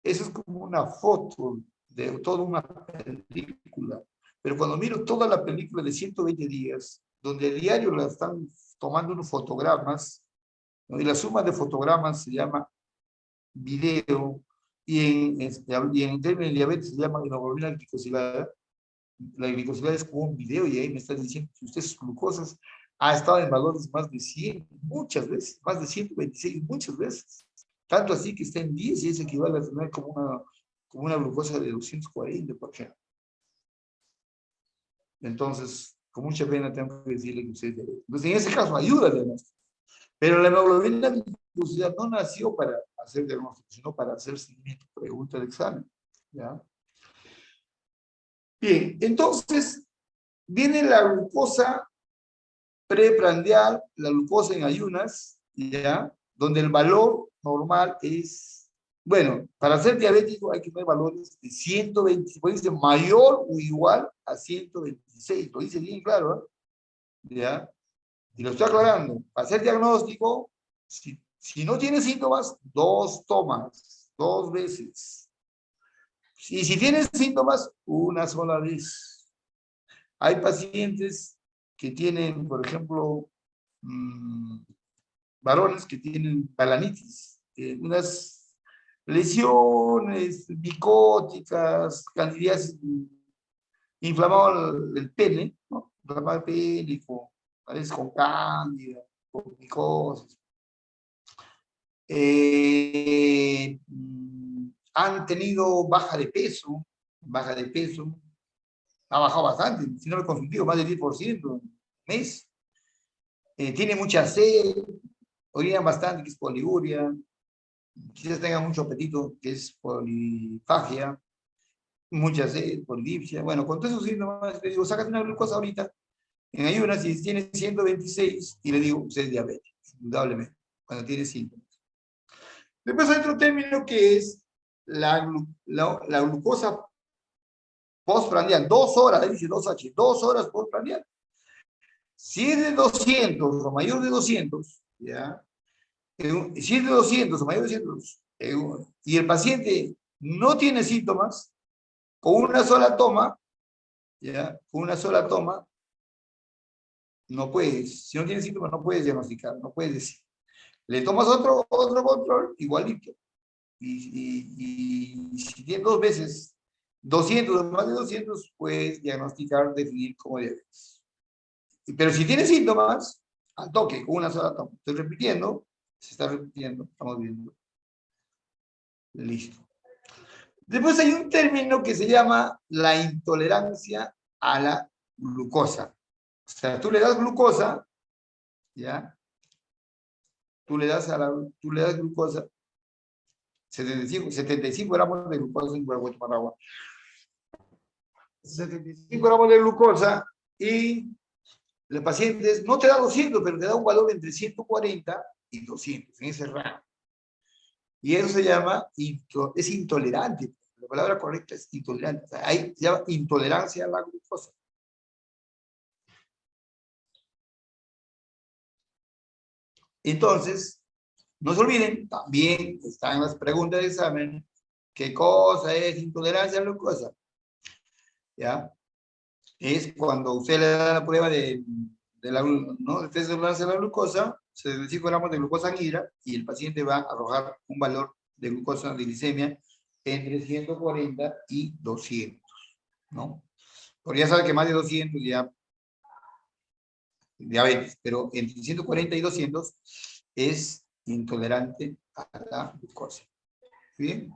Eso es como una foto de toda una película. Pero cuando miro toda la película de 120 días, donde a diario la están tomando unos fotogramas, ¿no? Y la suma de fotogramas se llama video, y en términos de diabetes se llama hemoglobina glicosilada. La glicosilada es como un video y ahí me están diciendo que usted sus glucosas ha estado en valores más de 100, muchas veces, más de 126, muchas veces. Tanto así que está en 10 y eso equivale a tener como una glucosa de 240, por ejemplo. Entonces, con mucha pena tengo que decirle que usted es diabético. Entonces, en ese caso, ayuda al diagnóstico. Pero la hemoglobina glicosilada no nació para hacer diagnóstico, sino para hacer seguimiento, pregunta de examen. ¿Ya? Bien, entonces, viene la glucosa preprandial, la glucosa en ayunas, ¿ya? Donde el valor normal es, bueno, para ser diabético hay que tener valores de 120, puede ser mayor o igual a 126, lo dice bien claro, ¿eh? ¿Ya? Y lo estoy aclarando, para hacer diagnóstico, si no tiene síntomas, 2 tomas, 2 veces. Y si tienes síntomas, una sola vez. Hay pacientes que tienen, por ejemplo, varones que tienen balanitis, lesiones micóticas, candidiasis, inflamado el pene, ¿no? Inflamado el pene, a veces con cándida, con micosis. Han tenido baja de peso, ha bajado bastante, si no me he confundido, más del 10% en un mes. Tiene mucha sed, orinan bastante, que es poliuria, quizás tengan mucho apetito, que es polifagia, mucha sed, polidipsia. Bueno, con todos esos síntomas, le digo, sácate una glucosa ahorita, en ayunas, si tiene 126, y le digo, usted es diabético, indudablemente, cuando tiene síntomas. Después hay otro término que es la glucosa postprandial, 2 horas, dice 2H, 2 horas postprandial. Si es de 200 o mayor de 200, ¿ya? Si es de 200 o mayor de 200, y el paciente no tiene síntomas, con una sola toma, ¿ya? Con una sola toma, no puedes, si no tiene síntomas, no puedes diagnosticar, no puedes decir. Le tomas otro control, igualito. Y si tiene 2 veces 200 o más de 200, puedes diagnosticar, definir como diabetes. Pero si tiene síntomas, al toque, con una sola toma. Estoy repitiendo, se está repitiendo, estamos viendo. Listo. Después hay un término que se llama la intolerancia a la glucosa. O sea, tú le das glucosa, ¿ya? Tú le das glucosa, 75 gramos de glucosa, en voy a tomar agua. 75 gramos de glucosa y el paciente no te da 200, pero te da un valor entre 140 y 200, en ese rango. Y eso se llama, es intolerante. La palabra correcta es intolerante. O sea, ahí se llama intolerancia a la glucosa. Entonces, no se olviden, también están las preguntas de examen. ¿Qué cosa es intolerancia a la glucosa? ¿Ya? Es cuando usted le da la prueba de ¿no? El test de intolerancia a la glucosa, 75 gramos de glucosa anhidra, y el paciente va a arrojar un valor de glucosa de glicemia entre 140 y 200, ¿no? Porque ya sabe que más de 200 ya diabetes, pero entre 140 y 200 es intolerante a la glucosa. ¿Bien?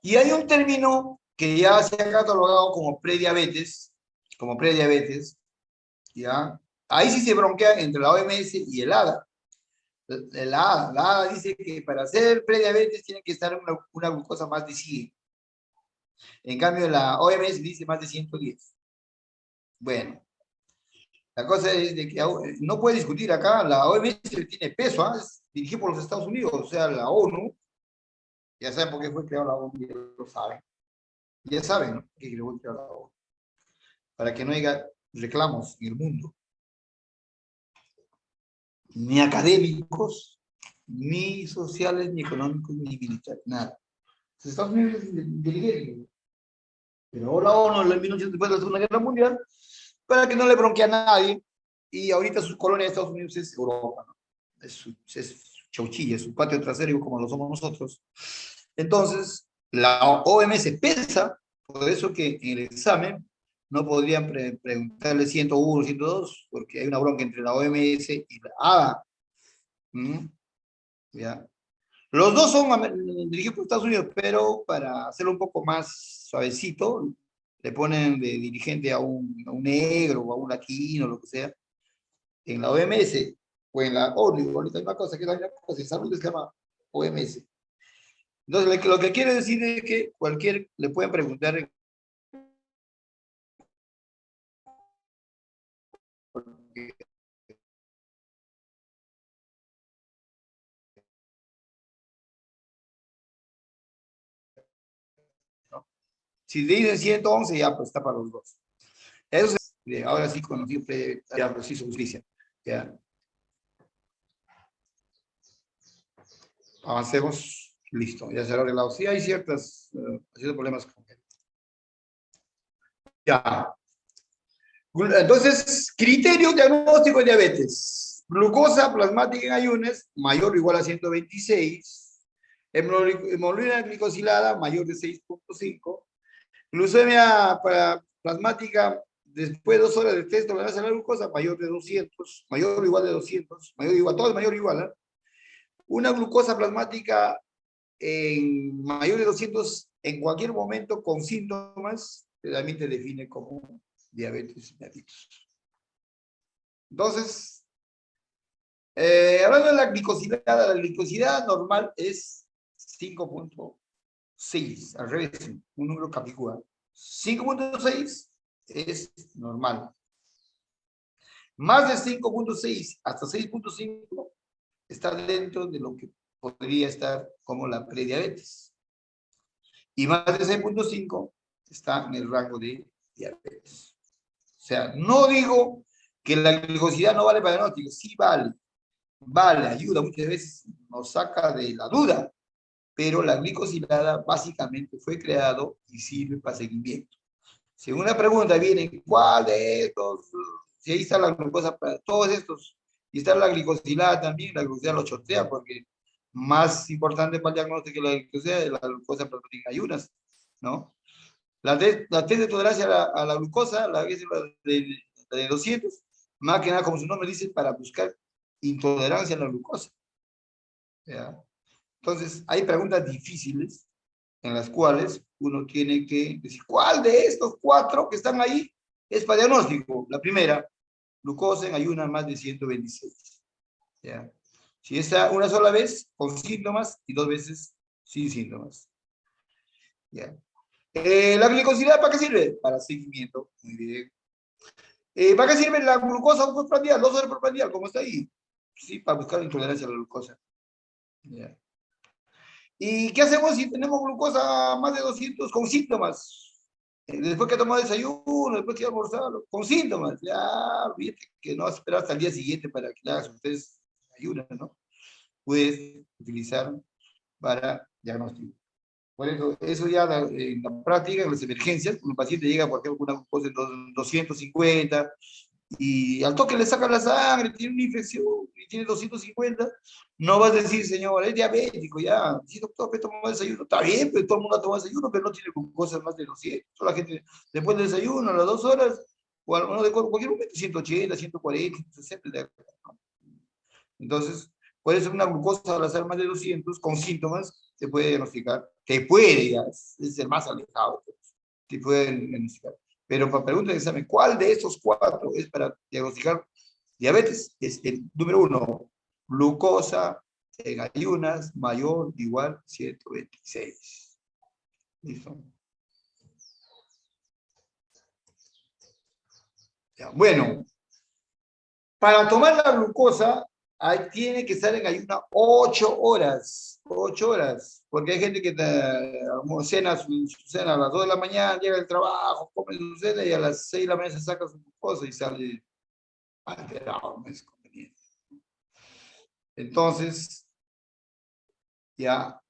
Y hay un término que ya se ha catalogado como prediabetes, ¿ya? Ahí sí se bronquea entre la OMS y el ADA. La ADA dice que para hacer prediabetes tiene que estar una glucosa más de 100. En cambio, la OMS dice más de 110. Bueno, la cosa es de que no puede discutir acá, la OMS tiene peso, ¿eh? Es dirigido por los Estados Unidos, o sea, la ONU, ya saben por qué fue creada la ONU, ya lo saben. Ya saben, ¿no? Por qué fue creada la ONU. Para que no haya reclamos en el mundo. Ni académicos, ni sociales, ni económicos, ni militares, nada. Los Estados Unidos es inteligente. Pero la ONU en 1900 después de la Segunda Guerra Mundial, para que no le bronquee a nadie, y ahorita su colonia de Estados Unidos es Europa, ¿no? Es chauchilla, es su patio trasero como lo somos nosotros. Entonces, la OMS pesa, por eso que en el examen no podrían preguntarle 101, 102, porque hay una bronca entre la OMS y la ADA. ¿Ya? Los dos son dirigidos por Estados Unidos, pero para hacerlo un poco más suavecito, le ponen de dirigente a un negro o a un latino, lo que sea. En la OMS o en la ONU, ahorita hay una cosa que es la misma cosa, en salud se llama OMS. Entonces, lo que quiere decir es que le pueden preguntar si le dicen 111, ya pues está para los dos. Eso es, ahora sí, cuando siempre ya pues hizo justicia. Ya. Avancemos, listo, ya se ha arreglado. Sí hay ciertos problemas con él. Ya. Entonces, criterio diagnóstico de diabetes. glucosa plasmática en ayunas mayor o igual a 126, hemoglobina glicosilada mayor de 6.5, glucemia plasmática después de 2 horas de test de tolerancia a la glucosa mayor de 200, mayor o igual de 200, mayor o igual, todo es mayor o igual, ¿eh? Una glucosa plasmática en mayor de 200 en cualquier momento con síntomas, también te define como diabetes mellitus. Entonces, hablando de la glicosidad normal es 5.6, al revés, un número capicúa. 5.6 es normal. Más de 5.6 hasta 6.5 está dentro de lo que podría estar como la prediabetes. Y más de 6.5 está en el rango de diabetes. O sea, no digo que la glicosidad no vale para el diagnóstico, sí vale. Vale, ayuda, muchas veces nos saca de la duda, pero la glicosilada básicamente fue creado y sirve para seguimiento. Si una pregunta viene, ¿cuál de estos? Si ahí está la glucosa para todos estos, y está la glicosilada también, la glucosilada lo chotea, porque más importante para el diagnóstico que la glucosilada es la glucosa plasmática en ayunas, ¿no? La test de tolerancia a la glucosa, la de 200, más que nada, como su nombre dice, para buscar intolerancia a la glucosa. ¿Ya? Entonces, hay preguntas difíciles en las cuales uno tiene que decir, ¿cuál de estos 4 que están ahí es para diagnóstico? La primera, glucosa en ayunas más de 126. ¿Ya? Si está una sola vez con síntomas y 2 veces sin síntomas. ¿Ya? ¿La glicosilada para qué sirve? Para seguimiento. Muy bien. ¿Para qué sirve la glucosa postprandial? 2 horas postprandial, ¿cómo está ahí? Sí, para buscar intolerancia a la glucosa. ¿Ya? ¿Y qué hacemos si tenemos glucosa más de 200 con síntomas? Después que tomamos desayuno, después que almorzado, con síntomas. Ya, olvídate que no vas a esperar hasta el día siguiente para que le hagas ustedes ayunas, ¿no? Puedes utilizar para diagnóstico. Por eso ya en la práctica, en las emergencias, cuando un paciente llega, por ejemplo, con una glucosa en 250, y al toque le sacan la sangre, tiene una infección y tiene 250, no vas a decir, señor, es diabético, ya, si doctor, que tomó desayuno, está bien, pero todo el mundo ha tomado desayuno, pero no tiene glucosa más de 200, la gente después del desayuno, a las 2 horas, o a cualquier momento, 180, 140, 160, entonces, puede ser una glucosa al azar más de 200, con síntomas, se puede diagnosticar, que puede, ya, es el más alejado, se puede diagnosticar. Pero para preguntar de examen, ¿cuál de estos 4 es para diagnosticar diabetes? Es el número 1, glucosa en ayunas mayor o igual a 126. ¿Listo? Ya, bueno, para tomar la glucosa, tiene que estar en ayuna 8 horas. 8 horas. Porque hay gente que cena su cena a las 2 de la mañana, llega del trabajo, come su cena y a las 6 de la mañana se saca su glucosa y sale alterado, no es conveniente. Entonces, ya,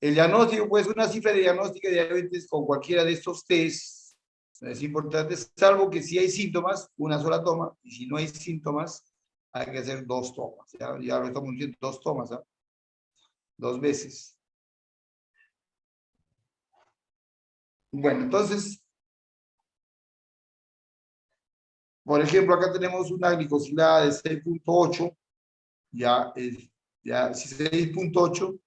el diagnóstico, pues una cifra de diagnóstico de diabetes con cualquiera de estos test es importante, salvo que si hay síntomas, una sola toma, y si no hay síntomas, hay que hacer 2 tomas. Ya lo estamos diciendo, 2 tomas, ¿eh? 2 veces. Bueno, entonces, por ejemplo, acá tenemos una glicosilada de 6.8, ya 6.8,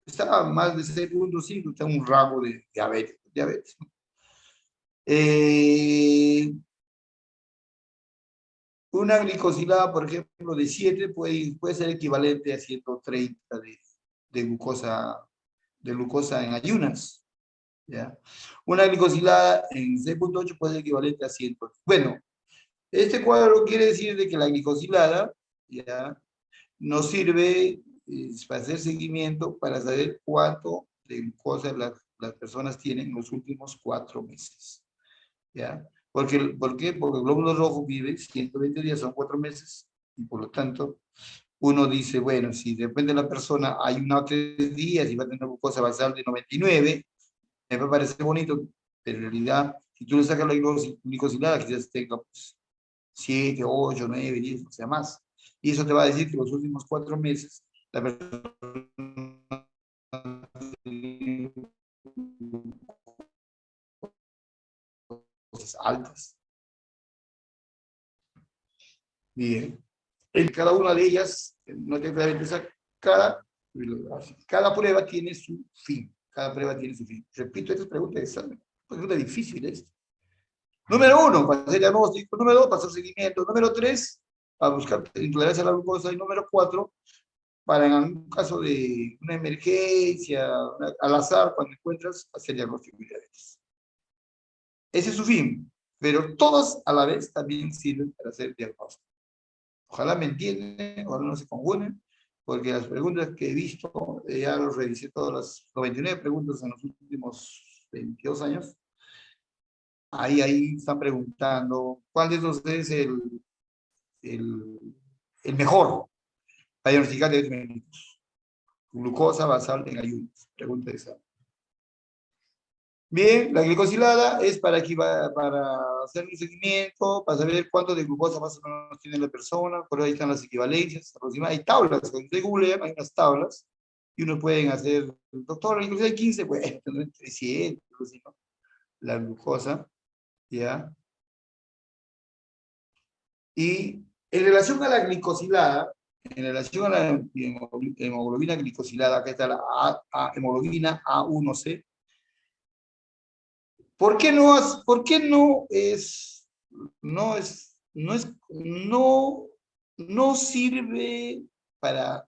está más de 6.5, está en un rango de diabetes. Una glicosilada, por ejemplo, de 7 puede ser equivalente a 130 de glucosa en ayunas. ¿Ya? Una glicosilada en 6.8 puede ser equivalente a 100. Bueno, este cuadro quiere decir de que la glicosilada ya nos sirve para hacer seguimiento, para saber cuánto de glucosa las personas tienen en los últimos 4 meses. ¿Ya? ¿Por qué? Porque el glóbulo rojo vive 120 días, son 4 meses, y por lo tanto, uno dice, bueno, si depende de la persona, hay 1 o 3 días y va a tener glucosa basal de 99, me va a parecer bonito, pero en realidad, si tú le sacas la glicosilada, quizás tenga pues, 7, 8, 9, 10, o sea, más. Y eso te va a decir que los últimos 4 meses la persona cosas altas. Bien. En cada una de ellas, no te que cada prueba tiene su fin. Cada prueba tiene su fin. Repito, estas preguntas son preguntas difíciles. Número 1, para hacer diagnóstico. Número 2, para hacer seguimiento. Número 3, para buscar intolerancia a la glucosa. Y número 4, para en algún caso de una emergencia, al azar, cuando encuentras, hacer diagnóstico de diabetes. Ese es su fin, pero todas a la vez también sirven para hacer diagnóstico. Ojalá me entienden, ojalá no se confunden, porque las preguntas que he visto, ya los revisé todas las 99 preguntas en los últimos 22 años, ahí están preguntando, ¿cuál de estos es el mejor para diagnosticar diabetes mellitus? Glucosa basal en ayunas, pregunta esa. Bien, la glicosilada es para hacer un seguimiento, para saber cuánto de glucosa más o menos tiene la persona, por ahí están las equivalencias aproximadas. Hay tablas, cuando usted googlea, hay unas tablas, y uno pueden hacer, doctor, incluso hay 15, pues, 300, ¿no? La glucosa, ¿ya? Y en relación a la glicosilada, en relación a la hemoglobina glicosilada, acá está la hemoglobina A1C. ¿Por qué no sirve para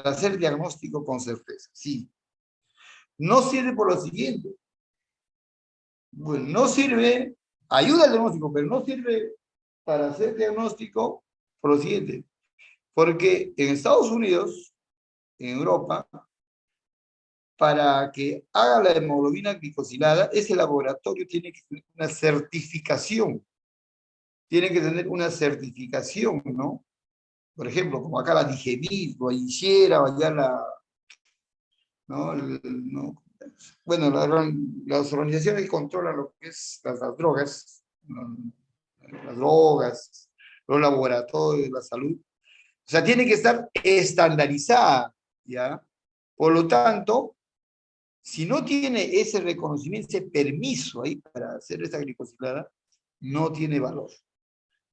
hacer diagnóstico con certeza? Sí. No sirve por lo siguiente. Bueno, no sirve, ayuda al diagnóstico, pero no sirve para hacer diagnóstico por lo siguiente. Porque en Estados Unidos, en Europa, para que haga la hemoglobina glicosilada, ese laboratorio tiene que tener una certificación. Tiene que tener una certificación, ¿no? Por ejemplo, como acá la Digenid, o hiciera, o allá ¿no? ¿no? Bueno, las organizaciones que controlan lo que es las drogas, ¿no? Las drogas, los laboratorios, la salud, o sea, tiene que estar estandarizada, ¿ya? Por lo tanto, si no tiene ese reconocimiento, ese permiso ahí para hacer esta glicosilada, no tiene valor.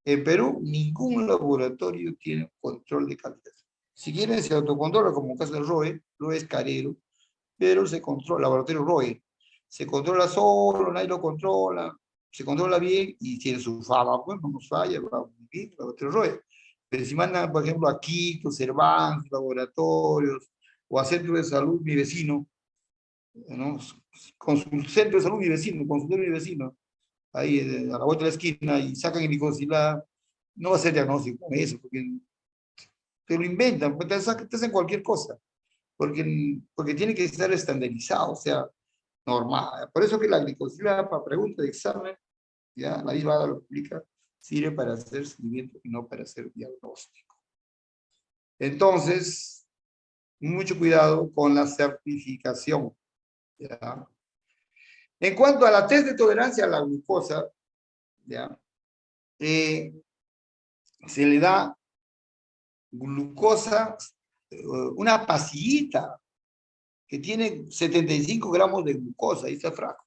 En Perú, ningún laboratorio tiene control de calidad. Si quieren, se autocontrola, como en caso del ROE es carero, pero se controla, laboratorio ROE, se controla solo, nadie lo controla, se controla bien y tiene su fama, pues no nos falla, va muy bien, laboratorio ROE. Pero si mandan, por ejemplo, a Quito, Cervantes, laboratorios, o a centro de salud, mi vecino, ¿no? Con su centro de salud, mi vecino, consultorio mi vecino, ahí a la vuelta de la esquina, y sacan el glicosilada, no va a ser diagnóstico con eso, porque te lo inventan, te hacen cualquier cosa, porque tiene que estar estandarizado, o sea, normal. Por eso que la glicosilada para pregunta de examen, ya la misma lo publica, sirve para hacer seguimiento y no para hacer diagnóstico. Entonces, mucho cuidado con la certificación, ¿ya? En cuanto a la test de tolerancia a la glucosa, ¿ya? Se le da glucosa, una pastillita que tiene 75 gramos de glucosa, ahí está frasco,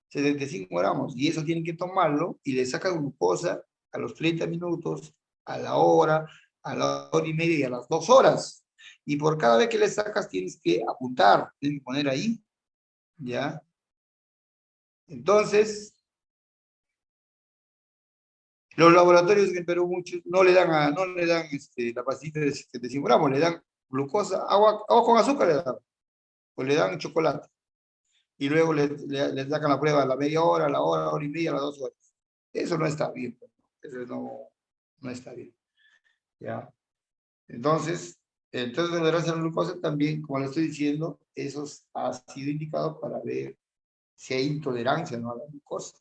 75 gramos, y eso tienen que tomarlo, y le sacan glucosa a los 30 minutos, a la hora y media y a las 2 horas. Y por cada vez que le sacas tienes que apuntar, tienes que poner ahí, ¿ya? Entonces, los laboratorios en Perú muchos no le dan la pastilla de 75 gramos, le dan glucosa, agua con azúcar le dan, o le dan chocolate. Y luego le sacan la prueba a la media hora, a la hora y media, a las 2 horas. Eso no está bien, eso no está bien. ¿Ya? Entonces tolerancia a la glucosa también, como le estoy diciendo, eso ha sido indicado para ver si hay intolerancia, ¿no?, a la glucosa.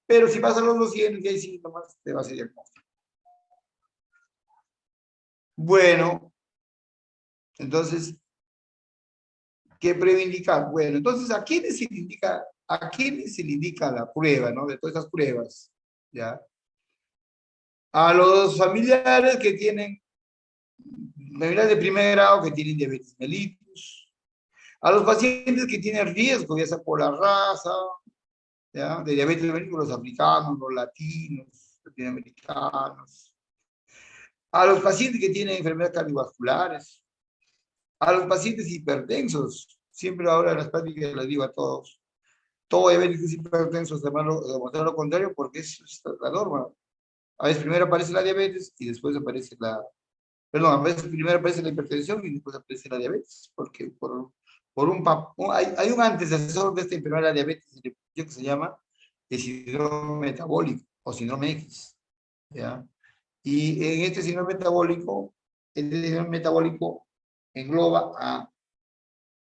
Pero si pasan los 200 y hay síntomas, te va a hacer diagnóstico. Bueno, entonces, ¿qué prueba indicar? Bueno, entonces, ¿a quiénes se le indica la prueba, ¿no? De todas esas pruebas, ¿ya? A los familiares que tienen, familiares de primer grado que tienen diabetes mellitus, a los pacientes que tienen riesgo, ya sea por la raza, ¿ya? De diabetes mellitus, los africanos, los latinos, latinoamericanos, a los pacientes que tienen enfermedades cardiovasculares, a los pacientes hipertensos, siempre ahora en las prácticas les digo a todos, todo diabético es hipertenso, demostrar lo contrario porque es la norma. A veces primero aparece la diabetes y después aparece perdón, a veces primero aparece la hipertensión y después aparece la diabetes, porque hay un antecesor de esta enfermedad de la diabetes que se llama el síndrome metabólico o síndrome X, ¿ya? Y en este síndrome metabólico engloba a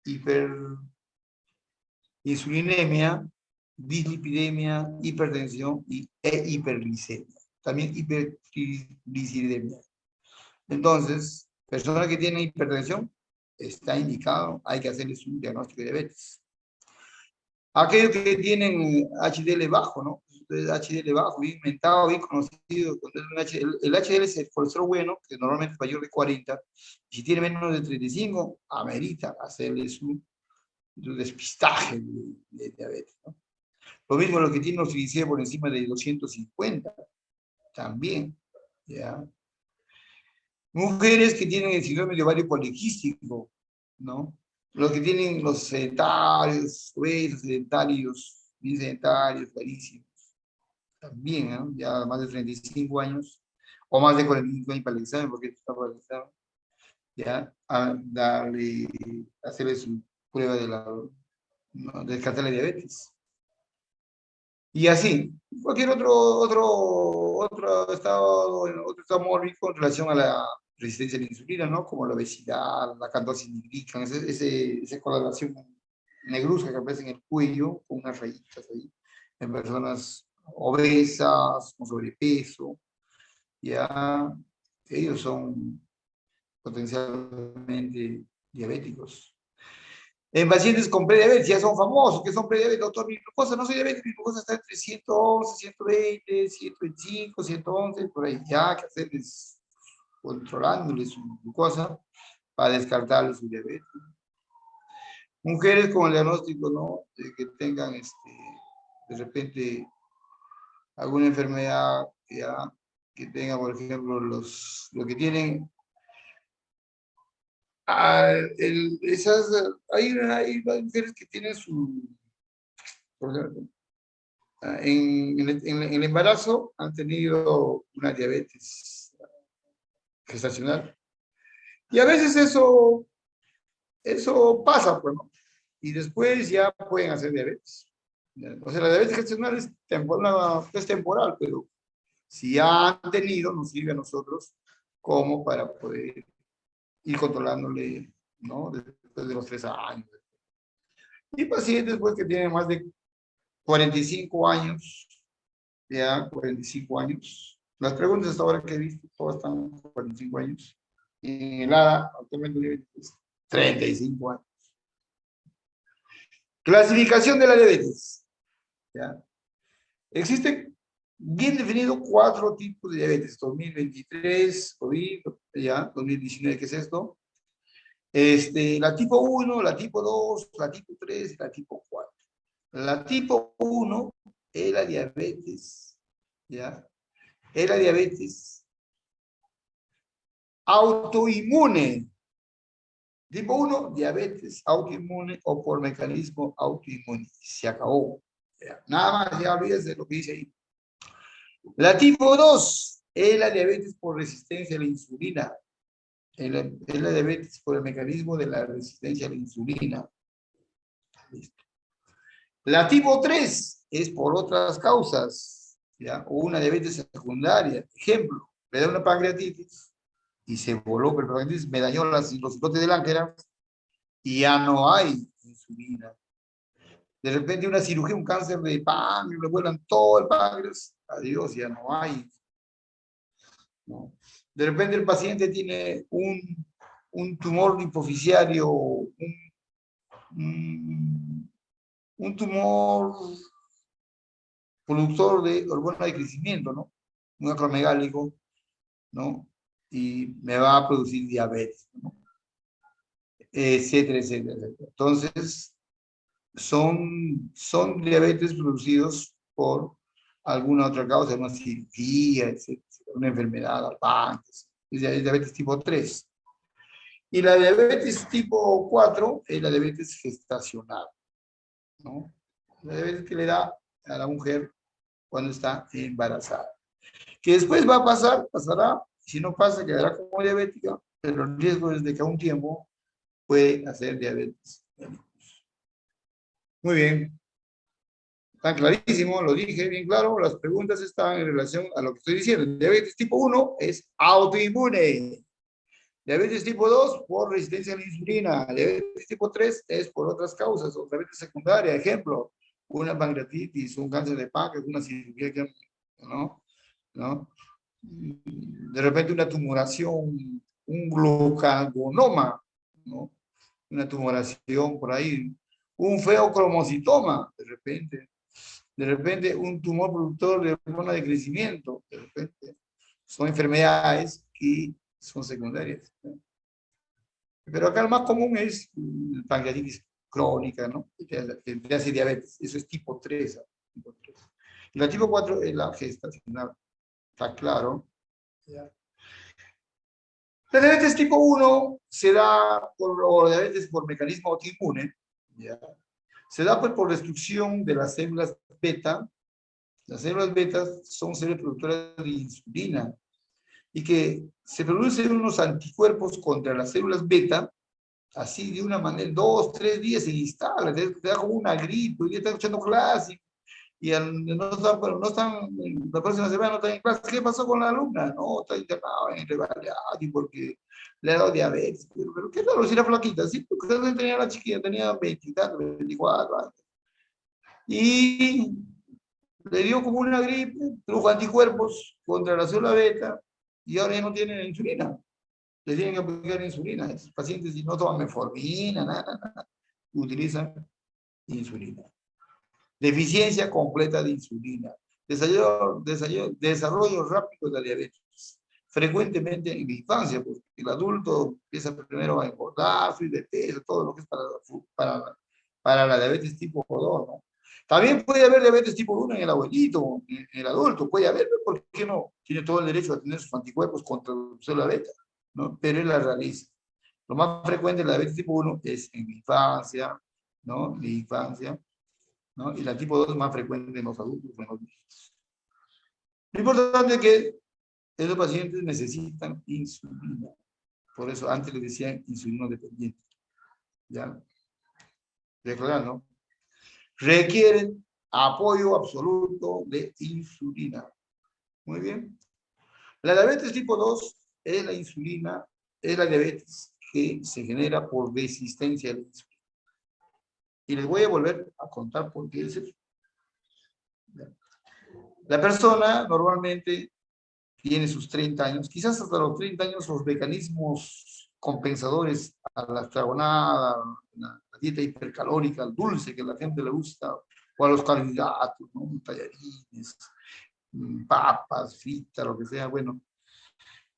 hiperinsulinemia, dislipidemia, hipertensión e hiperglicemia. También hiperglicidemia. Entonces, personas que tienen hipertensión, está indicado, hay que hacerles un diagnóstico de diabetes. Aquellos que tienen HDL bajo, ¿no? HDL bajo, bien inventado, bien conocido. El HDL es el colesterol bueno, que normalmente es mayor de 40. Y si tiene menos de 35, amerita hacerle su despistaje de diabetes, ¿no? Lo mismo lo que tiene los triglicéridos por encima de 250, también, ¿ya? Mujeres que tienen el síndrome de ovario poliquístico, ¿no? Los que tienen los sedentarios, obesos, sedentarios, bien sedentarios, carísimos, también, ¿no? Ya más de 35 años, o más de 45 años para el examen, porque esto está para el examen, ya, hacerle su prueba de ¿no? De descartar la diabetes. Y así, cualquier otro estado mórbido en relación a la resistencia a la insulina, ¿no? Como la obesidad, la candosis nigricans, esa coloración negruzca que aparece en el cuello, con unas rayitas ahí, en personas obesas, con sobrepeso, ya ellos son potencialmente diabéticos. En pacientes con prediabetes, ya son famosos, que son prediabetes, doctor, mi glucosa, no soy diabético, mi glucosa está entre 111, 120, 125, 111, por ahí, ya que hacerles, controlándoles su glucosa, para descartarles su diabetes. Mujeres con el diagnóstico, ¿no? De que tengan, de repente, alguna enfermedad, ya, que tengan, por ejemplo, lo que tienen hay mujeres que tienen en el embarazo han tenido una diabetes gestacional. Y a veces eso pasa, pues, ¿no? Y después ya pueden hacer diabetes. O sea, la diabetes gestacional es temporal, pero si ya han tenido, nos sirve a nosotros como para poder ir controlándole, ¿no? Después de los 3 años. Y pacientes, pues, que tienen más de 45 años, ya 45 años. Las preguntas hasta ahora que he visto, todas están 45 años. Y en el ADA, actualmente, 35 años. Clasificación de la diabetes. ¿Ya? Existen bien definidos 4 tipos de diabetes. 2023, COVID, ya, 2019, ¿qué es esto? La tipo 1, la tipo 2, la tipo 3 y la tipo 4. La tipo 1 es la diabetes, ¿ya? Es la diabetes autoinmune. Tipo 1, diabetes autoinmune o por mecanismo autoinmune. Se acabó. ¿Ya? Nada más, ya olvídese de lo que dice ahí. La tipo 2 es la diabetes por resistencia a la insulina. Es la diabetes por el mecanismo de la resistencia a la insulina. Listo. La tipo 3 es por otras causas, ¿ya? O una diabetes secundaria. Ejemplo, me da una pancreatitis y se voló, pero la pancreatitis me dañó los islotes del ángel y ya no hay insulina. De repente una cirugía, un cáncer de páncreas, le vuelan todo el páncreas, adiós, ya no hay. ¿No? De repente el paciente tiene un tumor hipoficiario, un tumor productor de hormona de crecimiento, ¿no? un acromegálico, ¿no? Y me va a producir diabetes, ¿no? Etcétera, etcétera, etcétera. Entonces, son diabetes producidos por alguna otra causa, una cirugía, etcétera, una enfermedad, Alzheimer, es diabetes tipo 3. Y la diabetes tipo 4 es la diabetes gestacional, ¿no? La diabetes que le da a la mujer cuando está embarazada. Que después va a pasar, pasará, si no pasa, quedará como diabética, pero el riesgo es de que a un tiempo puede hacer diabetes. Muy bien. Está clarísimo, lo dije bien claro, las preguntas están en relación a lo que estoy diciendo. Diabetes tipo 1 es autoinmune. Diabetes tipo 2 por resistencia a la insulina. Diabetes tipo 3 es por otras causas, o diabetes secundaria, ejemplo, una pancreatitis, un cáncer de páncreas, una cirugía que, ¿no? ¿No? De repente una tumoración, un glucagonoma, ¿no? Una tumoración por ahí, un feocromocitoma, de repente un tumor productor de hormona de crecimiento, de repente. Son enfermedades que son secundarias, ¿no? Pero acá lo más común es la pancreatitis crónica, ¿no? Que te hace diabetes. Eso es tipo 3. ¿No? Tipo 3. Y la tipo 4 es la gestacional. ¿Está claro? ¿Ya? La diabetes tipo 1 se da por diabetes por mecanismo autoinmune. ¿Ya? Se da pues, por destrucción de las células beta. Las células beta son células productoras de insulina y que se producen unos anticuerpos contra las células beta, así de una manera, 2, 3 días se instala, te da como una gripe, y estás escuchando clase, y no están, la próxima semana no están en clase. ¿Qué pasó con la alumna? No, está internada en Revalidati porque le ha dado diabetes. Pero qué raro, si era flaquita, sí, porque tenía la chiquilla, tenía 20 y tanto, 24 años. Y le dio como una gripe, produjo anticuerpos contra la célula beta, y ahora ya no tienen insulina. Le tienen que aplicar insulina. Esos pacientes si no toman metformina, nada, utilizan insulina. Deficiencia completa de insulina. Desarrollo rápido de la diabetes. Frecuentemente en la infancia, porque el adulto empieza primero a engordar, subir de peso, todo lo que es para la diabetes tipo 2, ¿no? También puede haber diabetes tipo 1 en el abuelito, en el adulto, puede haber, ¿por qué no? Tiene todo el derecho a tener sus anticuerpos contra la célula beta, ¿no? Pero él la realiza. Lo más frecuente de la diabetes tipo 1 es en la infancia, ¿no? En la infancia, ¿no? Y la tipo 2 es más frecuente en los adultos o en los niños. Lo importante es que esos pacientes necesitan insulina. Por eso antes les decían insulino dependiente. ¿Ya? Claro, ¿no? Requieren apoyo absoluto de insulina. Muy bien. La diabetes tipo 2 es la insulina, es la diabetes que se genera por resistencia a la insulina. Y les voy a volver a contar por qué es eso. La persona normalmente tiene sus 30 años, quizás hasta los 30 años los mecanismos compensadores a la estragonada, la dieta hipercalórica, el dulce que a la gente le gusta, o a los carbohidratos, ¿no? Tallarines, papas, fritas, lo que sea, bueno.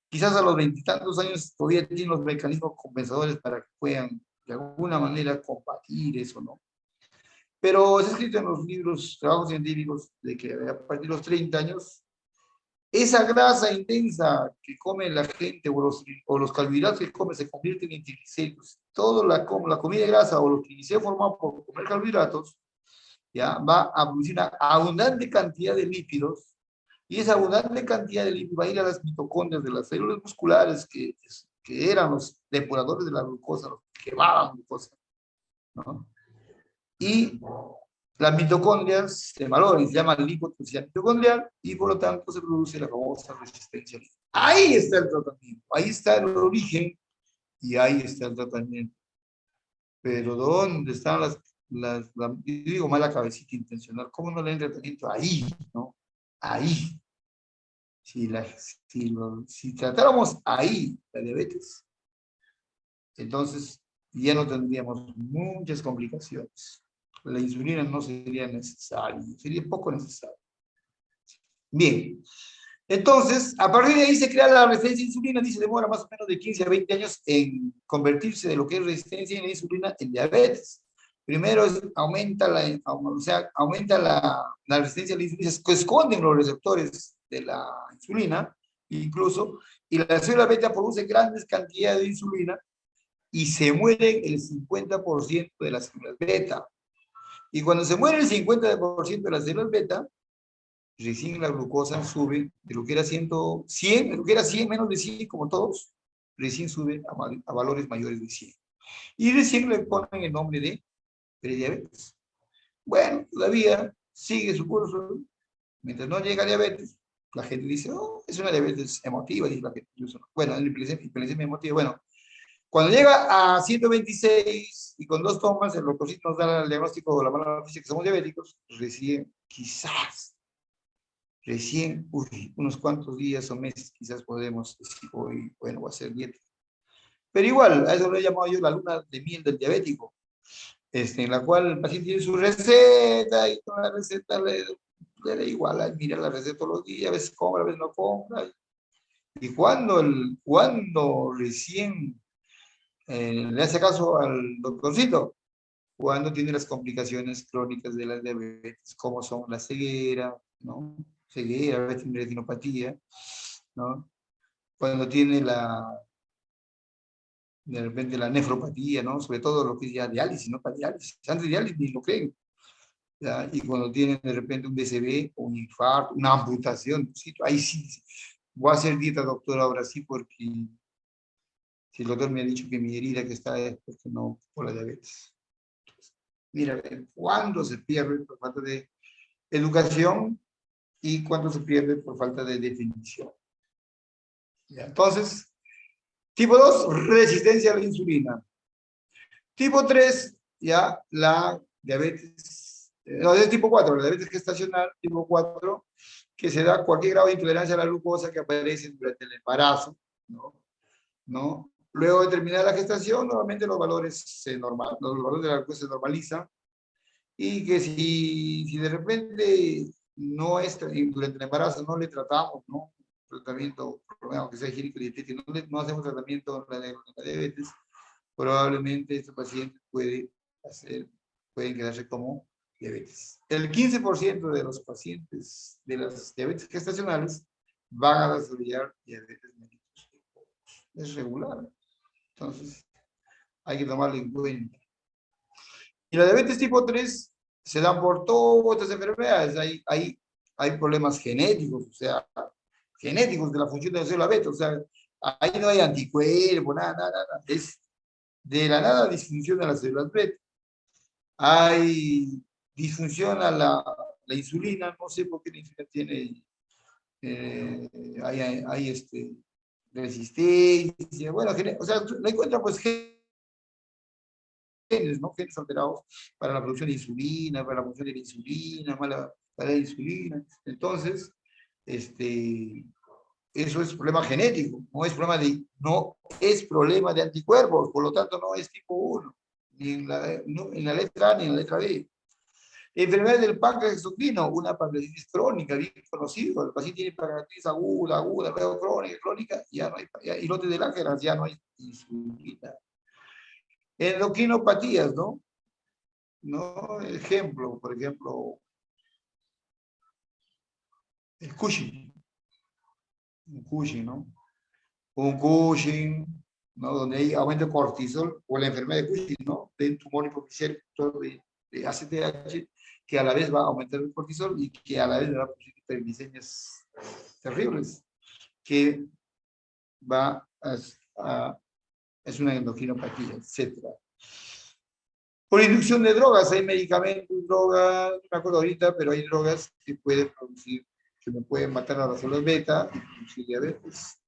Quizás a los 20 y tantos años todavía tienen los mecanismos compensadores para que puedan de alguna manera combatir eso, ¿no? Pero es escrito en los libros, trabajos científicos, de que a partir de los 30 años, esa grasa intensa que come la gente o los carbohidratos que come se convierten en triglicéridos. Toda la comida grasa o los triglicéridos formados por comer carbohidratos, ya va a producir una abundante cantidad de lípidos, y esa abundante cantidad de lípidos va a ir a las mitocondrias de las células musculares que eran los depuradores de la glucosa, los que quemaban glucosa, ¿no? Y las mitocondrias se valoran y se llama lipotoxicidad mitocondrial, y por lo tanto se produce la famosa resistencia. Ahí está el tratamiento, ahí está el origen y ahí está el tratamiento. Pero ¿dónde están yo digo mala cabecita intencional? ¿Cómo no le dan tratamiento? Ahí, ¿no? Ahí. Si tratáramos ahí la diabetes, entonces ya no tendríamos muchas complicaciones. La insulina no sería necesaria, sería poco necesaria. Bien, Entonces, a partir de ahí se crea la resistencia a insulina, dice, demora más o menos de 15 a 20 años en convertirse de lo que es resistencia a la insulina en diabetes. Primero aumenta la resistencia a la insulina, se esconden los receptores de la insulina, incluso, y las células beta producen grandes cantidades de insulina y se mueren el 50% de las células beta. Y cuando se muere el 50% de las células beta, recién la glucosa sube de lo que era 100, de lo que era 100 menos de 100 como todos, recién sube a valores mayores de 100. Y recién le ponen el nombre de prediabetes. Bueno, todavía sigue su curso. Mientras no llega a diabetes, la gente dice, oh, es una diabetes emotiva, dice la gente. Bueno, es hiperglicemia emotiva. Bueno, cuando llega a 126 y con 2 tomas, el doctorcito nos da el diagnóstico de la mala noticia que somos diabéticos, recién, quizás, unos cuantos días o meses, quizás podemos decir, hoy, bueno, voy a hacer dieta. Pero igual, a eso lo he llamado yo la luna de miel del diabético, en la cual el paciente tiene su receta y toda la receta le da igual, mira la receta todos los días, a veces compra, a veces no compra. Y cuando recién le hace caso al doctorcito, cuando tiene las complicaciones crónicas de la diabetes, como son la ceguera, ¿no? Ceguera, a veces retinopatía, ¿no? Cuando tiene de repente la nefropatía, ¿no? Sobre todo lo que es ya diálisis, ¿no? Para diálisis. Antes de diálisis ni lo creen. ¿Ya? Y cuando tienen de repente un DCB, un infarto, una amputación, ¿sí? Ahí sí, voy a hacer dieta, doctor, ahora sí, porque si el doctor me ha dicho que mi herida que está es porque no, por la diabetes. Entonces, mira, ¿cuándo se pierde por falta de educación y cuándo se pierde por falta de definición? ¿Ya? Entonces, tipo 2, resistencia a la insulina. Tipo 3, ya la diabetes, no, es tipo 4, la diabetes gestacional, tipo 4, que se da cualquier grado de intolerancia a la glucosa que aparece durante el embarazo, ¿no? Luego de terminar la gestación, normalmente los valores de la glucosa se normalizan, y que si de repente durante el embarazo no le tratamos, ¿no? Tratamiento, aunque sea higiénico y dietético, no hacemos tratamiento de la diabetes, probablemente este paciente pueden quedarse como diabetes. El 15% de los pacientes de las diabetes gestacionales van a desarrollar diabetes mellitus. Es regular. Entonces, hay que tomarlo en cuenta. Y la diabetes tipo 3 se dan por todas estas enfermedades. Hay problemas genéticos, o sea, genéticos de la función de la célula beta. O sea, ahí no hay anticuerpos, nada. Es de la nada disfunción a las células beta. Hay disfunción a la insulina, no sé por qué la insulina tiene, hay resistencia, bueno, o sea, la encuentran pues genes, ¿no? Genes alterados para la producción de insulina, para la función de la insulina, para la insulina. Entonces, eso es problema genético, no es problema de anticuerpos, por lo tanto no es tipo 1, ni en la letra A ni en la letra B. Enfermedad del páncreas exocrino, una pancreatitis crónica, bien conocido, el paciente tiene pancreatitis aguda, luego crónica, ya no hay, y lote de lágrimas, ya no hay insulina. Endocrinopatías, ¿no? Ejemplo, por ejemplo, el Cushing. Un Cushing, ¿no? Un Cushing, ¿no? Donde hay aumento de cortisol, o la enfermedad de Cushing, ¿no? De un tumor hipoficial de ACTH, que a la vez va a aumentar el cortisol y que a la vez va a producir hiperglicemias terribles, que va es una endocrinopatía, etc. Por inducción de drogas, hay medicamentos, drogas, no me acuerdo ahorita, pero hay drogas que me pueden matar a las células beta y producir diabetes.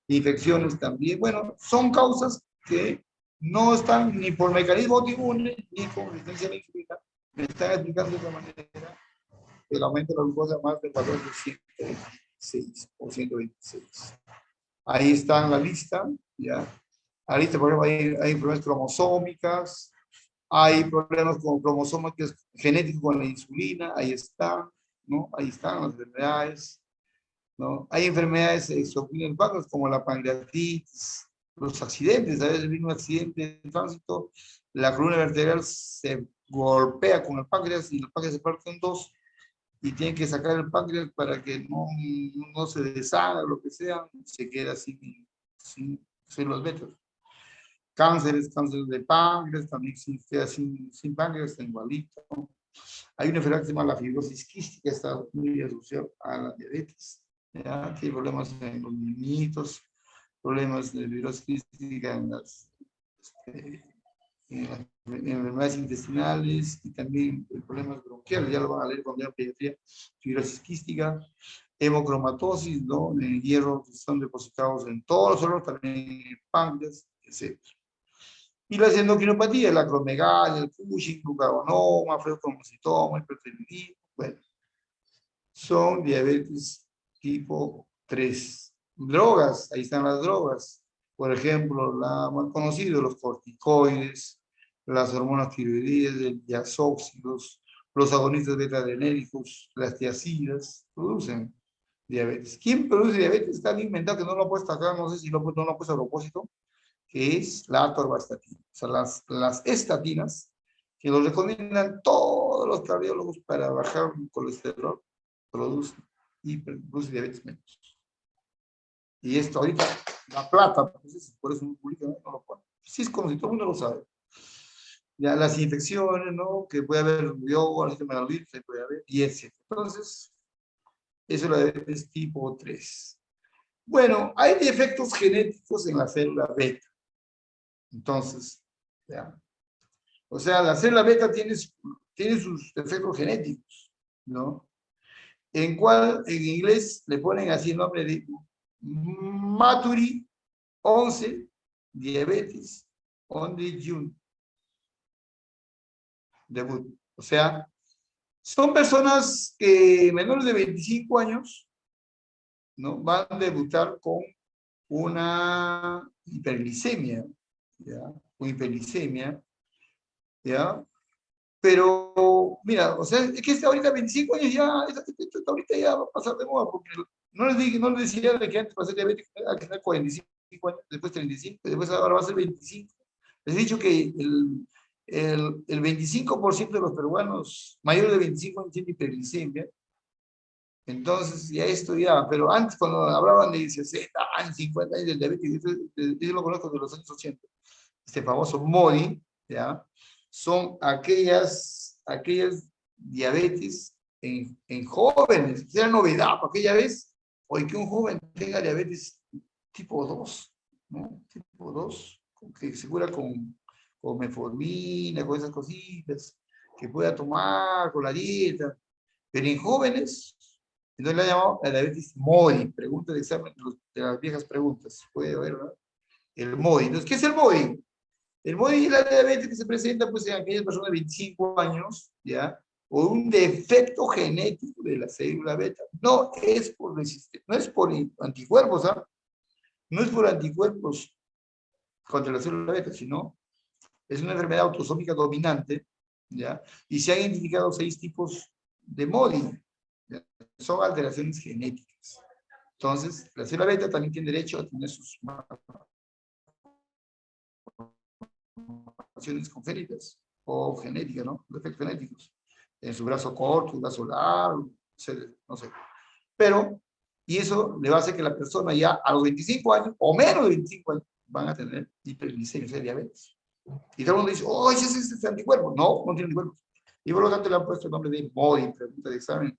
Infecciones también. Bueno, son causas que no están ni por mecanismo autoinmune ni con resistencia a la insulina. Me están explicando de otra manera el aumento de la glucosa más del valor de 126 o 126. Ahí está en la lista, ¿ya? La lista, por ejemplo, hay problemas cromosómicas, hay problemas con cromosómicos genéticos con la insulina, ahí están, ¿no? Ahí están las enfermedades, ¿no? Hay enfermedades exocrinas del páncreas como la pancreatitis, los accidentes, a veces viene un accidente de tránsito, la columna vertebral se golpea con el páncreas y el páncreas se parte en dos y tienen que sacar el páncreas para que no se deshaga, lo que sea, se queda sin células beta. Cáncer de páncreas, también se queda sin páncreas, está igualito. Hay una enfermedad que se llama la fibrosis quística, está muy asociada a la diabetes. ¿Ya? Tiene problemas en los niñitos, problemas de fibrosis quística en las enfermedades intestinales y también problemas bronquiales, ya lo van a leer cuando vean pediatría, fibrosis quística, hemocromatosis, ¿no? De hierro que son depositados en todos los órganos, también en el páncreas, etc. Y las endocrinopatías, la acromegalia, el Cushing, glucagonoma, fibromuscitoma, hipertiroidismo, bueno, son diabetes tipo 3. Drogas, ahí están las drogas. Por ejemplo, la más conocida, los corticoides, las hormonas tiroideas, el diazóxidos, los agonistas beta-adrenérgicos, las tiazidas, producen diabetes. ¿Quién produce diabetes? Está bien inventado que no lo he puesto acá, no sé si no lo he puesto a propósito, que es la atorvastatina. O sea, las estatinas, que lo recomiendan todos los cardiólogos para bajar el colesterol, produce diabetes mellitus. Y esto ahorita, la plata, pues, por eso no publica, no lo pone. Sí es como si todo el mundo lo sabe. Ya las infecciones, ¿no? Que puede haber yodo, se puede haber, y etc. Entonces, eso es la diabetes tipo 3. Bueno, hay defectos genéticos en la célula beta. Entonces, ya. O sea, la célula beta tiene sus defectos genéticos, ¿no? En inglés le ponen así el nombre de Maturi 11 diabetes on the June debut. O sea, son personas que menores de 25 años, ¿no? Van a debutar con una hiperglicemia, ¿ya? Con hiperglicemia, ¿ya? Pero, mira, o sea, es que ahorita 25 años ya, ahorita ya va a pasar de moda, porque no les decía de que antes para ser diabético hay que tener 45 años, después 35, después ahora va a ser 25. Les he dicho que el 25% de los peruanos mayores de 25 años tienen hiperglicemia. Entonces, ya esto ya, pero antes cuando hablaban de 60 años, 50 años del diabetes, yo lo conozco de los años 80, este famoso MODI, ¿ya? Son aquellas diabetes en jóvenes. Era novedad, porque aquella vez, hoy que un joven tenga diabetes tipo 2, ¿no? Tipo 2, que se cura con metformina, con esas cositas, que pueda tomar con la dieta. Pero en jóvenes, entonces le ha llamado la diabetes MODI, pregunta de examen, de las viejas preguntas, puede ver, ¿no? El MODI. Entonces, ¿qué es el MODI? El MODI es la diabetes que se presenta pues, en aquellas personas de 25 años, ¿ya? O un defecto genético de la célula beta. No es por anticuerpos, ¿ah? No es por anticuerpos contra la célula beta, sino es una enfermedad autosómica dominante, ¿ya? Y se han identificado 6 tipos de MODI, ¿ya? Son alteraciones genéticas. Entonces, la célula beta también tiene derecho a tener sus malformaciones congénitas o genéticas, ¿no? Defectos genéticos. En su brazo corto, su brazo largo, no sé. Pero, y eso le va a hacer que la persona ya a los 25 años, o menos de 25 años, van a tener hiperglicemia, o sea, diabetes. Y todo el mundo dice, oh, ese es anticuerpo. No, no tiene anticuerpos. Y por lo tanto le han puesto el nombre de MODI, pregunta de examen,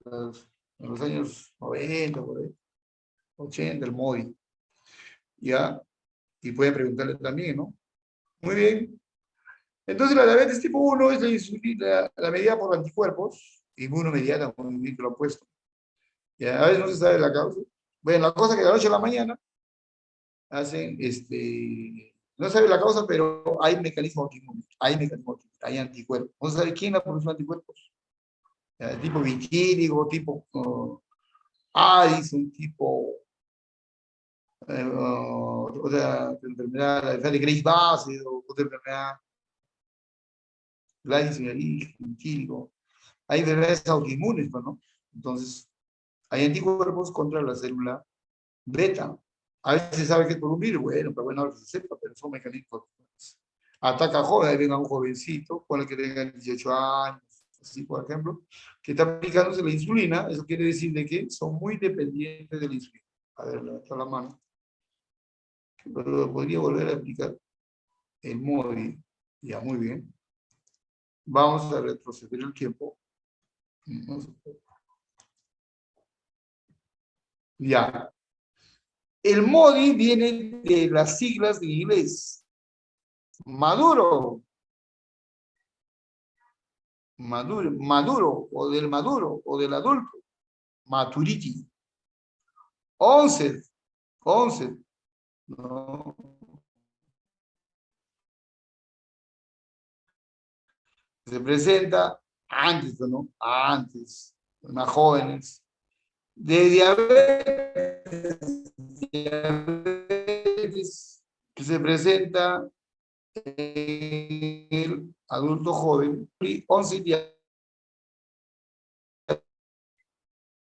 en los años 90, por ahí, 80, el MODI. ¿Ya? Y pueden preguntarle también, ¿no? Muy bien. Entonces la diabetes tipo 1 es la insulina, la medida por anticuerpos, inmunomediata, con un lo opuesto. Y a veces no se sabe la causa. Bueno, la cosa que de la noche a la mañana hacen, no se sabe la causa, pero hay mecanismo autoinmune, hay anticuerpos. No se sabe quién la produce anticuerpos. Tipo vitíligo, tipo Addison, tipo otra enfermedad, la enfermedad de Graves base, o otra enfermedad, Gladys vitíligo. Hay enfermedades autoinmunes, ¿no? Entonces, Hay anticuerpos contra la célula beta. A veces se sabe que es por un virus, bueno, pero bueno, ahora se sepa, pero son mecanismos. Ataca a joven, ahí venga un jovencito, pone que tenga 18 años, así por ejemplo, que está aplicándose la insulina, eso quiere decir de que son muy dependientes de la insulina. A ver, levanta la mano. Pero podría volver a aplicar el MODI. Ya, muy bien. Vamos a retroceder el tiempo. Ya. El MODI viene de las siglas de inglés. Maduro, o del maduro, o del adulto. Maturity. 11. No. Se presenta antes, ¿no? Antes, más jóvenes. De diabetes que se presenta en el adulto joven, 11 días.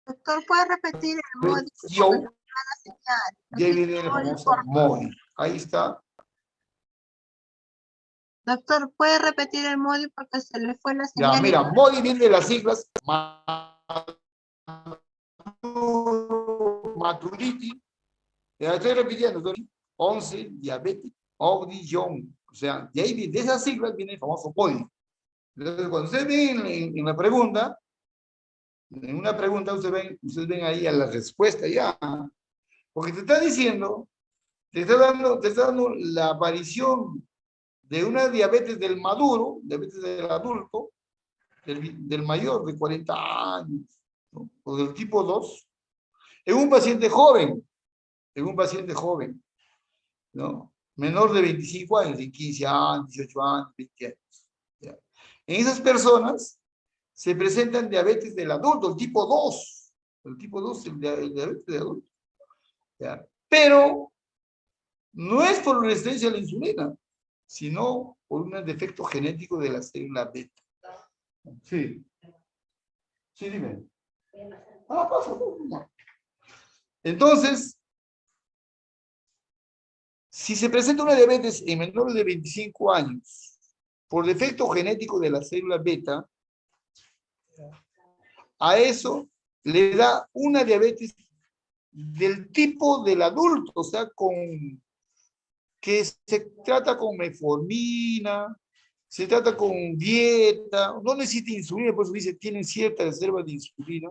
Doctor, ¿puede repetir el MODI? Ya viene el famoso MODI. Ahí está. Doctor, ¿puede repetir el MODI porque se le fue la Ya, señal? mira, MODI viene de las siglas Maturity. Ya estoy repitiendo, 11, diabetes, young. O sea, de ahí de esas siglas viene el famoso MODI. Entonces, cuando ustedes ven en la pregunta, en una pregunta ustedes ven ahí a la respuesta ya. Porque te está diciendo, te está dando la aparición de una diabetes del maduro, diabetes del adulto, del mayor de 40 años, ¿no? O del tipo 2, en un paciente joven, ¿no? Menor de 25 años, de 15 años, 18 años, 20 años. ¿Ya? En esas personas se presentan diabetes del adulto, el tipo 2. El tipo 2 el diabetes del adulto. ¿Ya? Pero no es por resistencia a la insulina, sino por un defecto genético de la célula beta. Sí. Sí, dime. Pasa. Entonces, si se presenta una diabetes en menores de 25 años por defecto genético de la célula beta, a eso le da una diabetes del tipo del adulto, o sea, que se trata con metformina, se trata con dieta, no necesita insulina, por eso dice, tienen cierta reserva de insulina.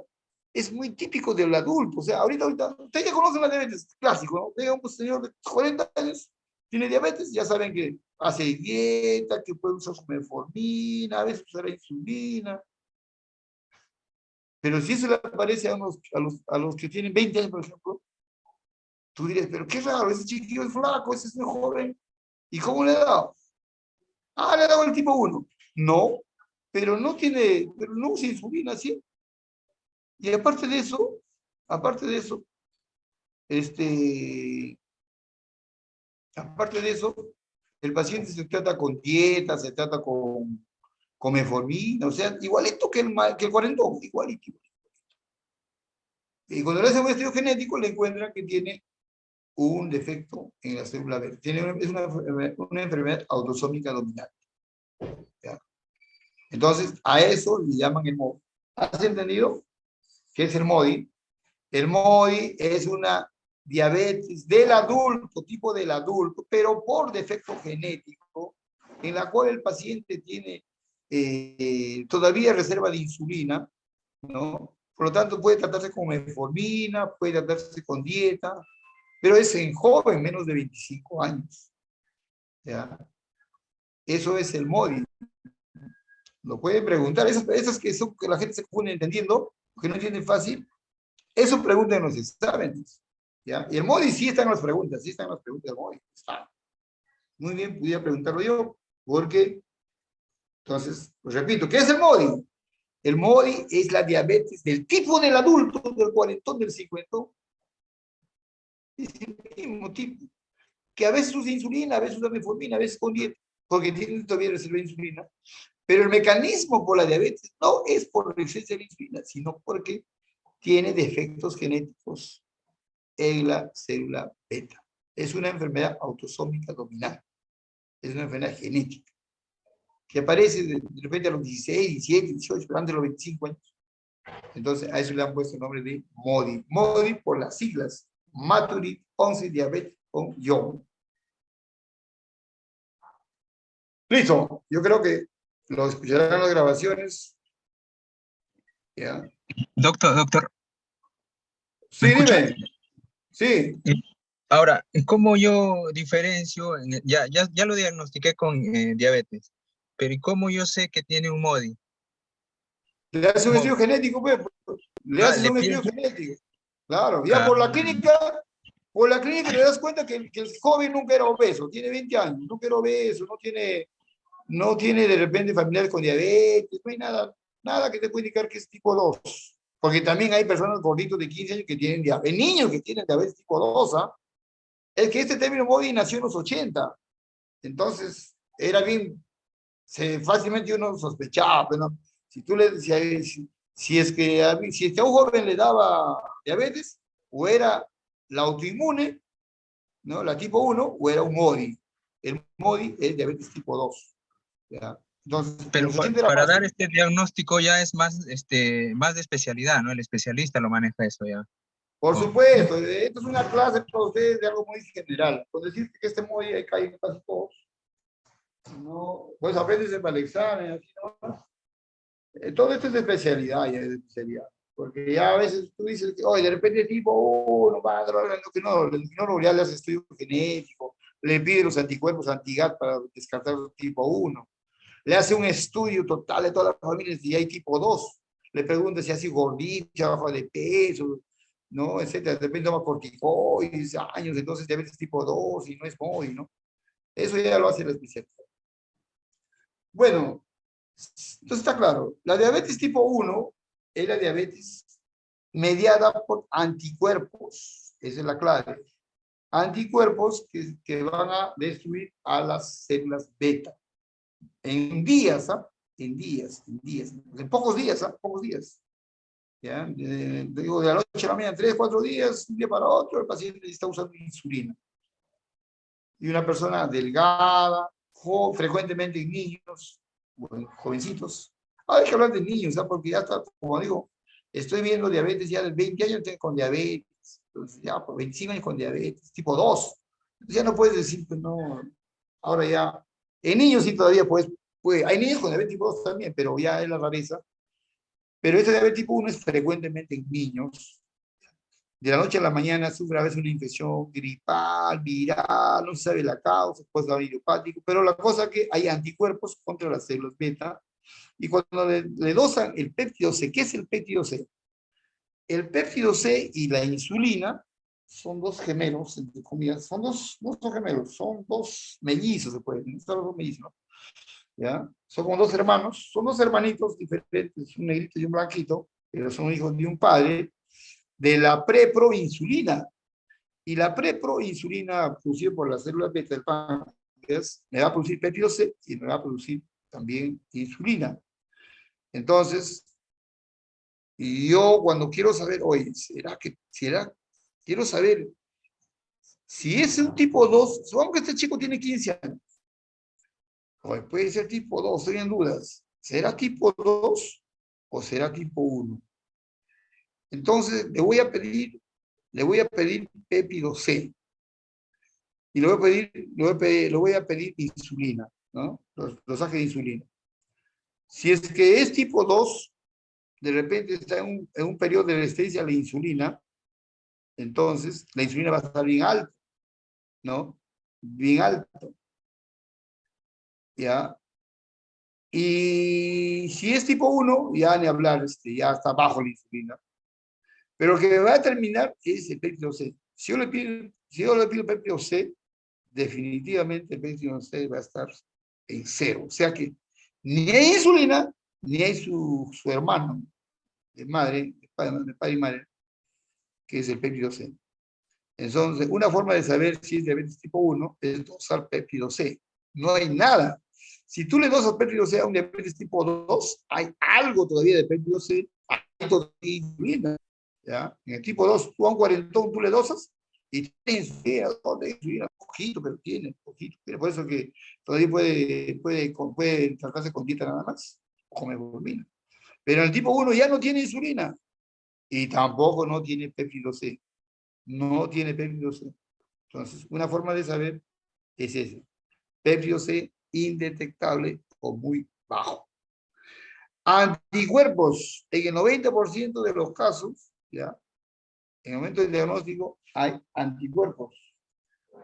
Es muy típico del adulto, o sea, ahorita, ustedes ya conocen la diabetes, clásico, ¿no? Llega un señor de 40 años, tiene diabetes, ya saben que hace dieta, que puede usar su metformina, a veces usará insulina. Pero si eso le aparece a los que tienen 20 años, por ejemplo, tú dirías, pero qué raro, ese chiquillo es flaco, ese es muy joven, ¿y cómo le ha dado? Le ha dado el tipo 1. No, pero no usa insulina, ¿sí? Y aparte de eso, aparte de eso, el paciente se trata con dieta, se trata con metformina, o sea, igualito que el cuarentón, igualito. Y cuando le hacen un estudio genético, le encuentran que tiene un defecto en la célula beta. Es una enfermedad autosómica dominante. ¿Ya? Entonces, a eso le llaman el MODI. ¿Has entendido qué es el MODI? El MODI es una diabetes del adulto, tipo del adulto, pero por defecto genético, en la cual el paciente tiene todavía reserva de insulina, ¿no? Por lo tanto, puede tratarse con metformina, puede tratarse con dieta, pero es en joven, menos de 25 años. ¿Ya? Eso es el MODI. Lo pueden preguntar, esas que la gente se confunde entendiendo, que no entienden fácil, eso preguntan los exámenes. ¿Ya? Y el MODI sí está en las preguntas, del MODI. Está. Muy bien, pudiera preguntarlo yo, porque, entonces, pues repito, ¿qué es el MODI? El MODI es la diabetes del tipo del adulto, del cuarentón, del cincuentón. Es el mismo tipo. Que a veces usa insulina, a veces usa metformina, a veces con dieta, porque tiene todavía reserva de insulina. Pero el mecanismo por la diabetes no es por resistencia a la insulina, sino porque tiene defectos genéticos en la célula beta. Es una enfermedad autosómica dominante. Es una enfermedad genética que aparece de repente a los 16, 17, 18, pero antes de los 25 años. Entonces, a eso le han puesto el nombre de MODY. MODY por las siglas, Maturity Onset Diabetes con Young. Listo, yo creo que lo escucharán en las grabaciones. ¿Ya? Doctor, Sí, ¿me escucha? dime. Sí. Ahora, ¿cómo yo diferencio? Ya lo diagnostiqué con diabetes, pero ¿y cómo yo sé que tiene un MODY? Le haces un ¿Cómo? estudio genético, pues. Le haces Le un piden. estudio genético. Claro, ya Ah, por la clínica te das cuenta que el joven nunca era obeso, tiene 20 años, nunca era obeso, no tiene de repente familiares con diabetes, no hay nada que te pueda indicar que es tipo 2. Porque también hay personas gorditos de 15 años que tienen diabetes, niños que tienen diabetes tipo 2, ¿ah? Es que este término MODY nació en los 80, entonces era bien, fácilmente uno sospechaba, pero si tú le si es que a un joven le daba diabetes, o era la autoinmune, ¿no? La tipo 1, o era un MODY. El MODY es diabetes tipo 2. ¿Ya? Entonces, en pero los 80 era para dar fácil. este diagnóstico ya es más, más de especialidad, ¿no? El especialista lo maneja eso ya. Por Oh. supuesto, esto es una clase para ustedes de algo muy general. Con decirte que este MODY hay caído casi todos, ¿no? Pues aprendes para el examen, así nomás. Todo esto es de especialidad, ya es de especialidad. Porque ya a veces tú dices, que, oye, de repente tipo, no va a dar lo que no, ya le hace estudio genético, le pide los anticuerpos anti-GAT para descartar el tipo 1, le hace un estudio total de todas las familias y hay tipo 2, le pregunta si ha sido gordita, bajo de peso, ¿no? Etcétera, de repente toma corticoides, años, entonces diabetes tipo 2 y no es MODY, ¿no? Eso ya lo hace la especialidad. Bueno, entonces está claro, la diabetes tipo 1 es la diabetes mediada por anticuerpos, esa es la clave. Anticuerpos que van a destruir a las células beta. En días, ¿ah? En días, en pocos días, ¿ah? Pocos días. ¿Ya? Digo, de la noche a la mañana, 3, 4 días, un día para otro, el paciente está usando insulina. Y una persona delgada, frecuentemente en niños, bueno, jovencitos. Hay que hablar de niños, ¿sabes? Porque ya está, como digo, estoy viendo diabetes ya de 20 años con diabetes, entonces ya por 25 años con diabetes, tipo 2. Entonces ya no puedes decir, pues no, ahora ya, en niños sí todavía hay niños con diabetes tipo 2 también, pero ya es la rareza. Pero este diabetes tipo 1 es frecuentemente en niños. De la noche a la mañana sufre a veces una infección gripal, viral, no se sabe la causa, puede ser idiopático, pero la cosa es que hay anticuerpos contra las células beta, y cuando le dosan el péptido C, ¿qué es el péptido C? El péptido C y la insulina son dos gemelos, entre comillas, no son gemelos, son dos mellizos, se puede decir, son dos mellizos, ¿no? ¿Ya? Son como dos hermanos, son dos hermanitos diferentes, un negrito y un blanquito, pero son hijos de un padre, de la preproinsulina. Y la preproinsulina producida por las células beta del páncreas me va a producir péptido C y me va a producir también insulina. Entonces, y yo cuando quiero saber, oye, quiero saber si es un tipo 2, supongamos que este chico tiene 15 años, oye, puede ser tipo 2, estoy en dudas, ¿será tipo 2 o será tipo 1? Entonces, le voy a pedir péptido C. Y le voy a pedir insulina, ¿no? Los ajes de insulina. Si es que es tipo 2, de repente está en un periodo de resistencia a la insulina, entonces la insulina va a estar bien alta, ¿no? Bien alto. ¿Ya? Y si es tipo 1, ya ni hablar, ya está bajo la insulina. Pero lo que me va a terminar es el péptido C. Si yo le pido péptido C, definitivamente el péptido C va a estar en 0. O sea que ni hay insulina, ni hay su hermano de padre y madre, que es el péptido C. Entonces, una forma de saber si es diabetes tipo 1 es dosar péptido C. No hay nada. Si tú le dosas péptido C a un diabetes tipo 2, hay algo todavía de péptido C, hay todavía insulina. ¿ya? En el tipo 2, tú a un cuarentón, tú le dosas y tiene insulina, ¿dónde insulina? Poquito, pero tiene, poquito. Por eso que todavía puede tratarse con dieta nada más, o con metformina. Pero en el tipo 1 ya no tiene insulina y tampoco no tiene péptido C. No tiene péptido C. Entonces, una forma de saber es esa. Péptido C indetectable o muy bajo. Anticuerpos, en el 90% de los casos, ¿ya? En el momento del diagnóstico hay anticuerpos.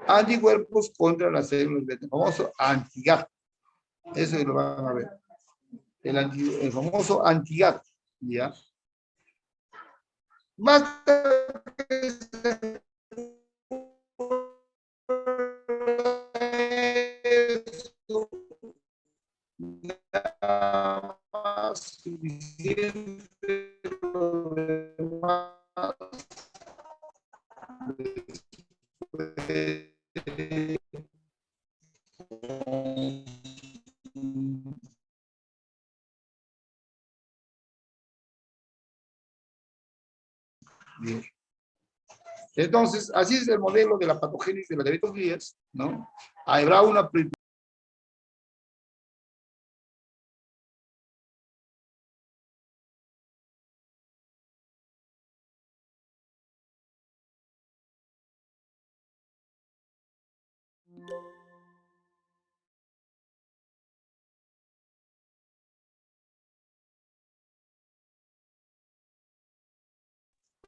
Anticuerpos contra las células beta, el famoso antigat. Eso lo van a ver. El famoso antigat, ¿ya? Basta que nada más suficiente lo demás bien. Entonces, así es el modelo de la patogénesis de la diabetes mellitus, ¿no? Habrá una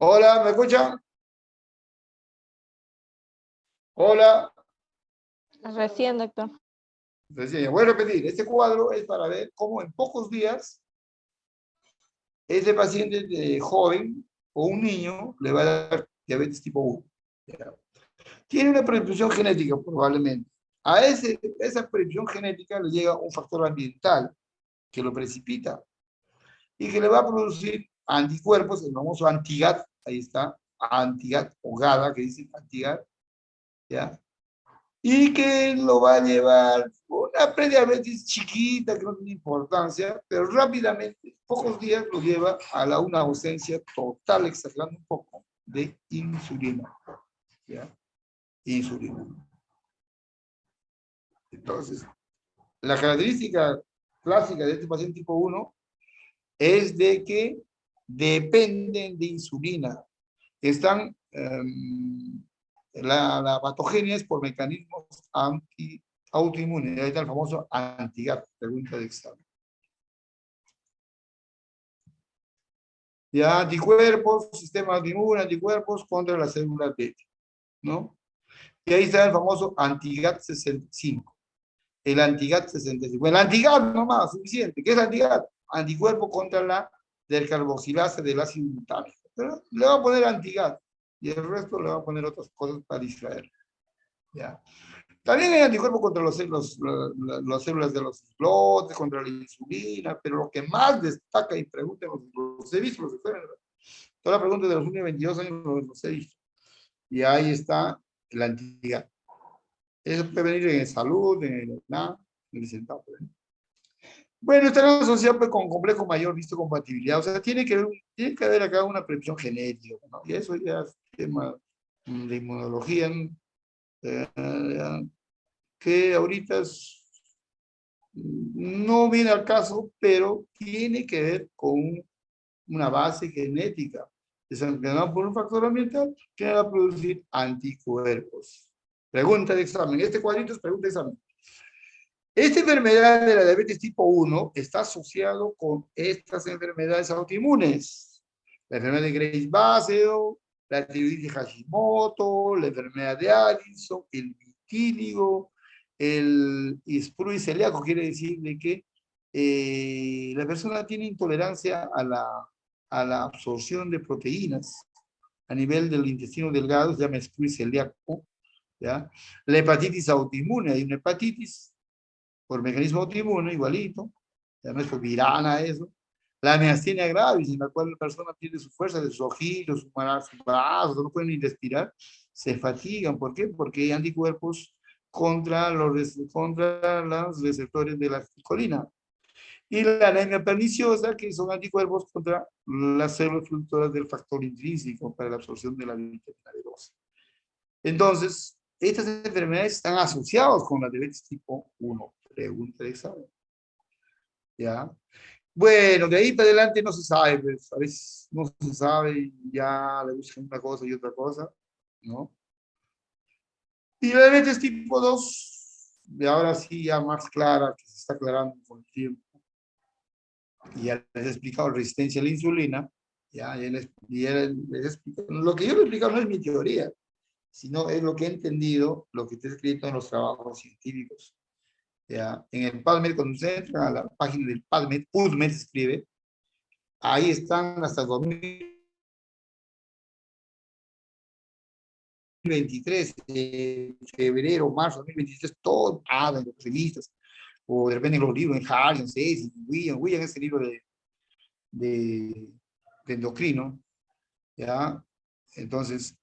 Hola, ¿me escuchan? Hola. Recién, doctor. Entonces, voy a repetir, este cuadro es para ver cómo en pocos días ese paciente joven o un niño le va a dar diabetes tipo 1. Tiene una predisposición genética probablemente. A esa predisposición genética le llega un factor ambiental que lo precipita y que le va a producir anticuerpos, el famoso antigat, ahí está, antigat o GADA, que dice antigat, ¿ya? Y que lo va a llevar una prediabetes chiquita que no tiene importancia, pero rápidamente, pocos días, lo lleva a una ausencia total, exagerando un poco, de insulina. ¿Ya? Insulina. Entonces, la característica clásica de este paciente tipo 1 es de que dependen de insulina. Están, la patogenia es por mecanismos autoinmunes. Ahí está el famoso antigat, pregunta de examen. Ya, anticuerpos, sistema autoinmune, anticuerpos contra las células beta, ¿no? Y ahí está el famoso antigat 65. El antigat 65. El antigat nomás, suficiente. ¿Qué es antigat? Anticuerpo contra la del carboxilasa del ácido glutámico. Pero le va a poner antigat y el resto le va a poner otras cosas para distraer. ¿Ya? También hay anticuerpos contra las células de los islotes, contra la insulina, pero lo que más destaca y pregunta, los he visto, toda la pregunta de los últimos 22 años los he visto. Y ahí está el antigat. Eso puede venir en salud, en el sentado. Bueno, está asociado pues, con complejo mayor visto compatibilidad. O sea, tiene que haber acá una predicción genética, ¿no? Y eso ya es tema de inmunología, que ahorita no viene al caso, pero tiene que ver con una base genética. Desencadenado por un factor ambiental que va a producir anticuerpos. Pregunta de examen. Este cuadrito es pregunta de examen. Esta enfermedad de la diabetes tipo 1 está asociado con estas enfermedades autoinmunes. La enfermedad de Graves-Basedow, la tiroiditis Hashimoto, la enfermedad de Addison, el vitíligo, el sprui celíaco, quiere decir de que la persona tiene intolerancia a la absorción de proteínas a nivel del intestino delgado, se llama sprui celíaco, ¿ya? La hepatitis autoinmune, hay una hepatitis por mecanismo autoinmune, igualito, ya no es por virana eso. La miastenia gravis, en la cual la persona pierde su fuerza de sus ojillos, sus brazos, no pueden ni respirar, se fatigan. ¿Por qué? Porque hay anticuerpos contra los receptores de la colina. Y la anemia perniciosa, que son anticuerpos contra las células productoras del factor intrínseco para la absorción de la vitamina B12. Entonces, estas enfermedades están asociadas con la diabetes tipo 1. Pregunta de examen. ¿Ya? Bueno, de ahí para adelante no se sabe, pues, a veces no se sabe y ya le buscan una cosa y otra cosa, ¿no? Y la diabetes tipo 2, de ahora sí ya más clara, que se está aclarando con el tiempo. Y ya les he explicado resistencia a la insulina, ya les he explicado. Lo que yo les he explicado no es mi teoría, sino es lo que he entendido, lo que está escrito en los trabajos científicos. ¿Ya? En el PubMed, cuando usted entra a la página del PubMed se escribe, ahí están hasta 2023, febrero, marzo 2023, todo en las revistas, o de repente en los libros, en Harry, en Ceci, William, ese libro de endocrino, ¿ya? Entonces,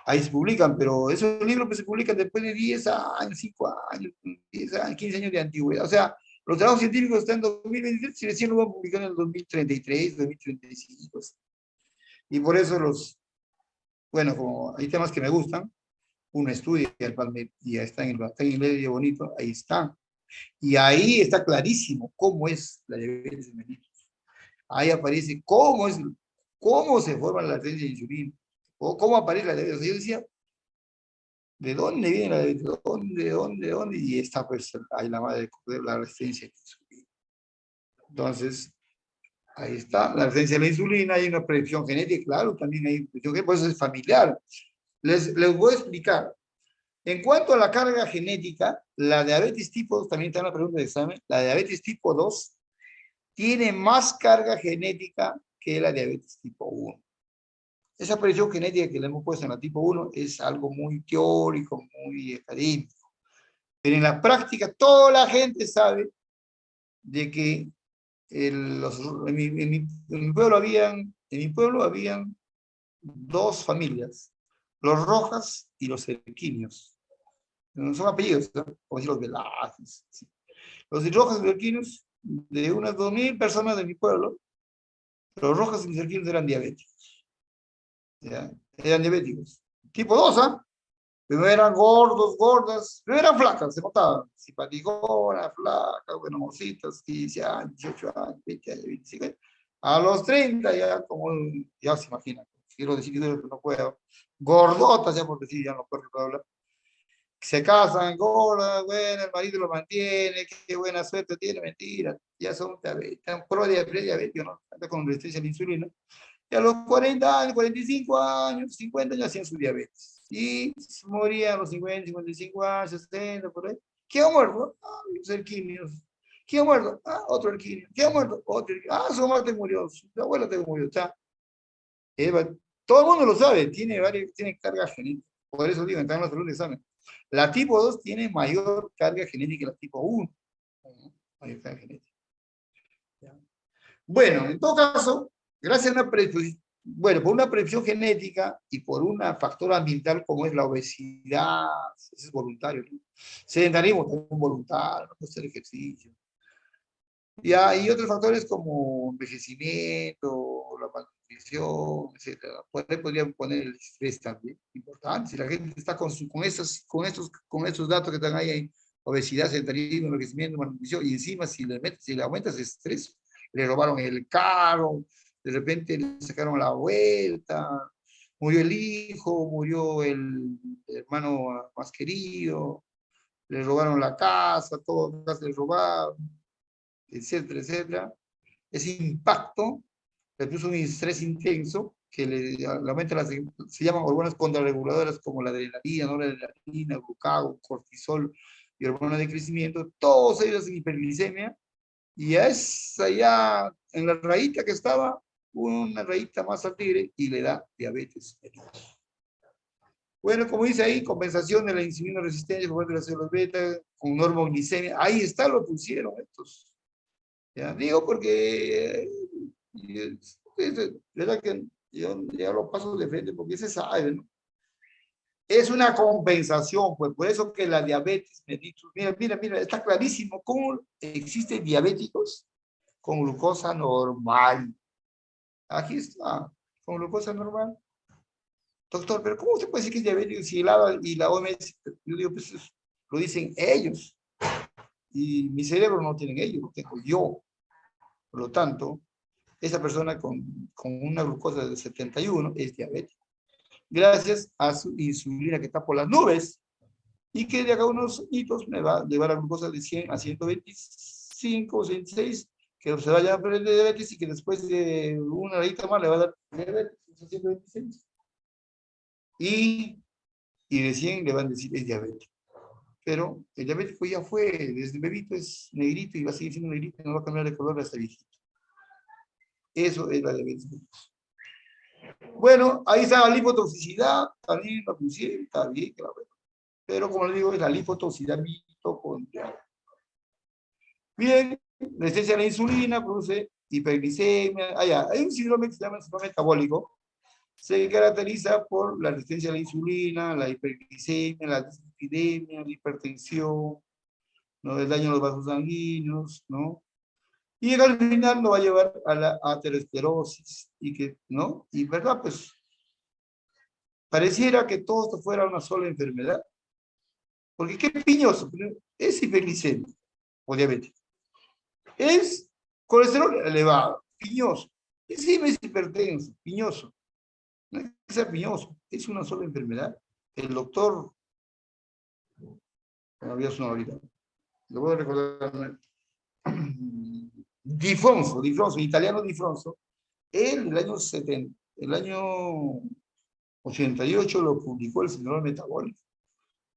ahí se publican, pero esos libros pues, se publican después de 10 años, 5 años, 10 años, 15 años de antigüedad. O sea, los trabajos científicos están en 2023 y recién lo van a publicar en el 2033, 2035. Y por eso bueno, como hay temas que me gustan, uno estudia el PubMed y ya está en el medio bonito, ahí está. Y ahí está clarísimo cómo es la diabetes mellitus. Ahí aparece cómo se forma la resistencia de insulina, o cómo aparece la diabetes. O sea, yo decía, ¿de dónde viene la diabetes? ¿Dónde? Y está pues ahí la madre de la resistencia a la insulina. Entonces, ahí está, la resistencia a la insulina, hay una predicción genética, claro, también hay predicción genética, por eso es familiar. Les voy a explicar. En cuanto a la carga genética, la diabetes tipo 2, también está en la pregunta de examen, la diabetes tipo 2 tiene más carga genética que la diabetes tipo 1. Esa predicción genética que le hemos puesto en la tipo 1 es algo muy teórico, muy académico. Pero en la práctica, toda la gente sabe de que en mi pueblo habían dos familias, los Rojas y los Erquinios. No son apellidos, ¿no? Como decir los Velázquez. ¿Sí? Los Rojas y los Erquinios, de unas 2.000 personas de mi pueblo, los Rojas y los Erquinios eran diabéticos. ¿Ya? Eran diabéticos. Tipo 2, ¿ah? Pero eran gordos, gordas, pero eran flacas, se notaban. Simpaticonas, flacas, bueno, mocitas, 15 años, 18 años, 20 años, 25 años. A los 30 ya, como, ya se imagina, quiero decir que no puedo. Gordotas, ya por decir, ya no puedo hablar. Se casan, gordas, bueno, el marido lo mantiene, qué buena suerte tiene, mentira. Ya son prediabéticos, ¿no? Anda con resistencia a la insulina. Y a los 40 años, 45 años, 50 años hacían su diabetes. Y morían a los 50, 55 años, 60, por ahí. ¿Quién ha muerto? Ah, los erquinios. ¿Quién ha muerto? Ah, otro erquinio. ¿Quién ha muerto? Otro erquinio. Ah, su mamá te murió, su abuela te murió. Está. Todo el mundo lo sabe, tiene carga genética. Por eso digo, están en los examen. La tipo 2 tiene mayor carga genética que la tipo 1. Mayor carga genética. Bueno, en todo caso, gracias a una predisposición, bueno, por una predisposición genética y por un factor ambiental como es la obesidad, ese es voluntario, ¿no? Sedentarismo también voluntario, no hacer ejercicio. Y hay otros factores como envejecimiento, la malnutrición, etc. Por ahí podrían poner el estrés también, importante. Si la gente está con estos datos que están ahí, obesidad, sedentarismo, envejecimiento, malnutrición, y encima si le aumentas estrés, le robaron el carro, de repente le sacaron la vuelta, murió el hijo, murió el hermano más querido, le robaron la casa, todo le robaron, etcétera, etcétera. Ese impacto le puso un estrés intenso que le aumenta se llaman hormonas contrarreguladoras como la adrenalina, noradrenalina, glucagón, cortisol y hormonas de crecimiento, todos ellos en hiperglicemia, y a esa ya, en la rayita que estaba, una rayita más al tigre y le da diabetes mellitus. Bueno, como dice ahí, compensación de la insulina resistencia por parte de las células beta con normoglicemia, ahí está, lo pusieron estos. Ya digo porque verdad que yo ya lo paso de frente porque se sabe, ¿no? Es una compensación, pues por eso que la diabetes mellitus, mira, está clarísimo cómo existen diabéticos con glucosa normal. Aquí está, con glucosa normal. Doctor, pero ¿cómo usted puede decir que es diabético si el ADA y la OMS, yo digo, pues lo dicen ellos, y mi cerebro no tienen ellos, lo tengo yo. Por lo tanto, esa persona con una glucosa de 71 es diabética, gracias a su insulina que está por las nubes, y que de acá a unos hitos me va a llevar a glucosa de 100 a 125 o 106, que se vaya a perder de diabetes y que después de una horita más le va a dar diabetes, 126. Y recién le van a decir es diabético. Pero el diabético ya fue, desde bebito es negrito y va a seguir siendo negrito, no va a cambiar de color hasta viejito. Eso es la diabetes. Bueno, ahí está la lipotoxicidad, también la pusieron, está bien, claro. Pero como le digo, es la lipotoxicidad mitocondrial. Bien, resistencia a la insulina produce hiperglicemia. Hay un síndrome que se llama síndrome metabólico. Se caracteriza por la resistencia a la insulina, la hiperglicemia, la dislipidemia, la hipertensión, ¿no? El daño a los vasos sanguíneos, ¿no? Y al final lo va a llevar a la aterosclerosis, y que, ¿no? Y verdad, pues, pareciera que todo esto fuera una sola enfermedad. Porque qué piñoso, es hiperglicemia o diabetes. Es colesterol elevado, piñoso. Encima es hipertenso, piñoso. No es que sea piñoso, es una sola enfermedad. El doctor, no había sonado ahorita, lo voy a recordar, Di Fronzo, italiano Di Fronzo, él en el año 70, el año 88 lo publicó el síndrome metabólico.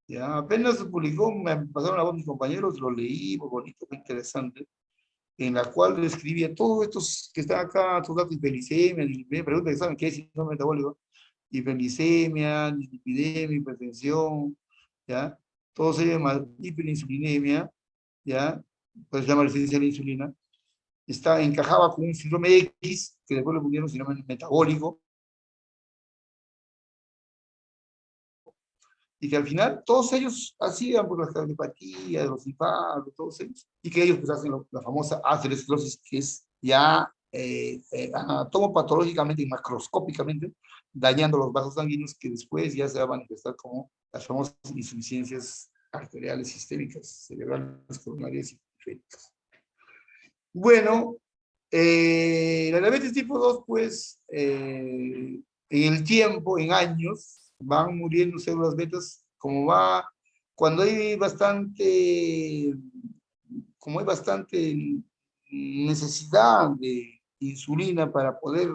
Ya, apenas se publicó, me pasaron a voz mis compañeros, lo leí, muy bonito, muy interesante, en la cual describía todos estos que están acá, todos datos de hiperglicemia, y me preguntan, ¿saben qué es síndrome metabólico? Hiperglicemia, dislipidemia, hipertensión, ¿ya? Todo se llama hiperinsulinemia, ¿ya? Pues se llama resistencia a la insulina. Encajaba con un síndrome X, que después le pusieron síndrome metabólico, y que al final todos ellos hacían por las cardiopatías, los infartos, todos ellos, y que ellos pues hacen la famosa aterosclerosis, que es ya anatomopatológicamente y macroscópicamente dañando los vasos sanguíneos, que después ya se va a manifestar como las famosas insuficiencias arteriales sistémicas, cerebrales, coronarias y periféricas. Bueno, la diabetes tipo 2, pues, en el tiempo, en años, van muriendo células betas, cuando hay bastante necesidad de insulina para poder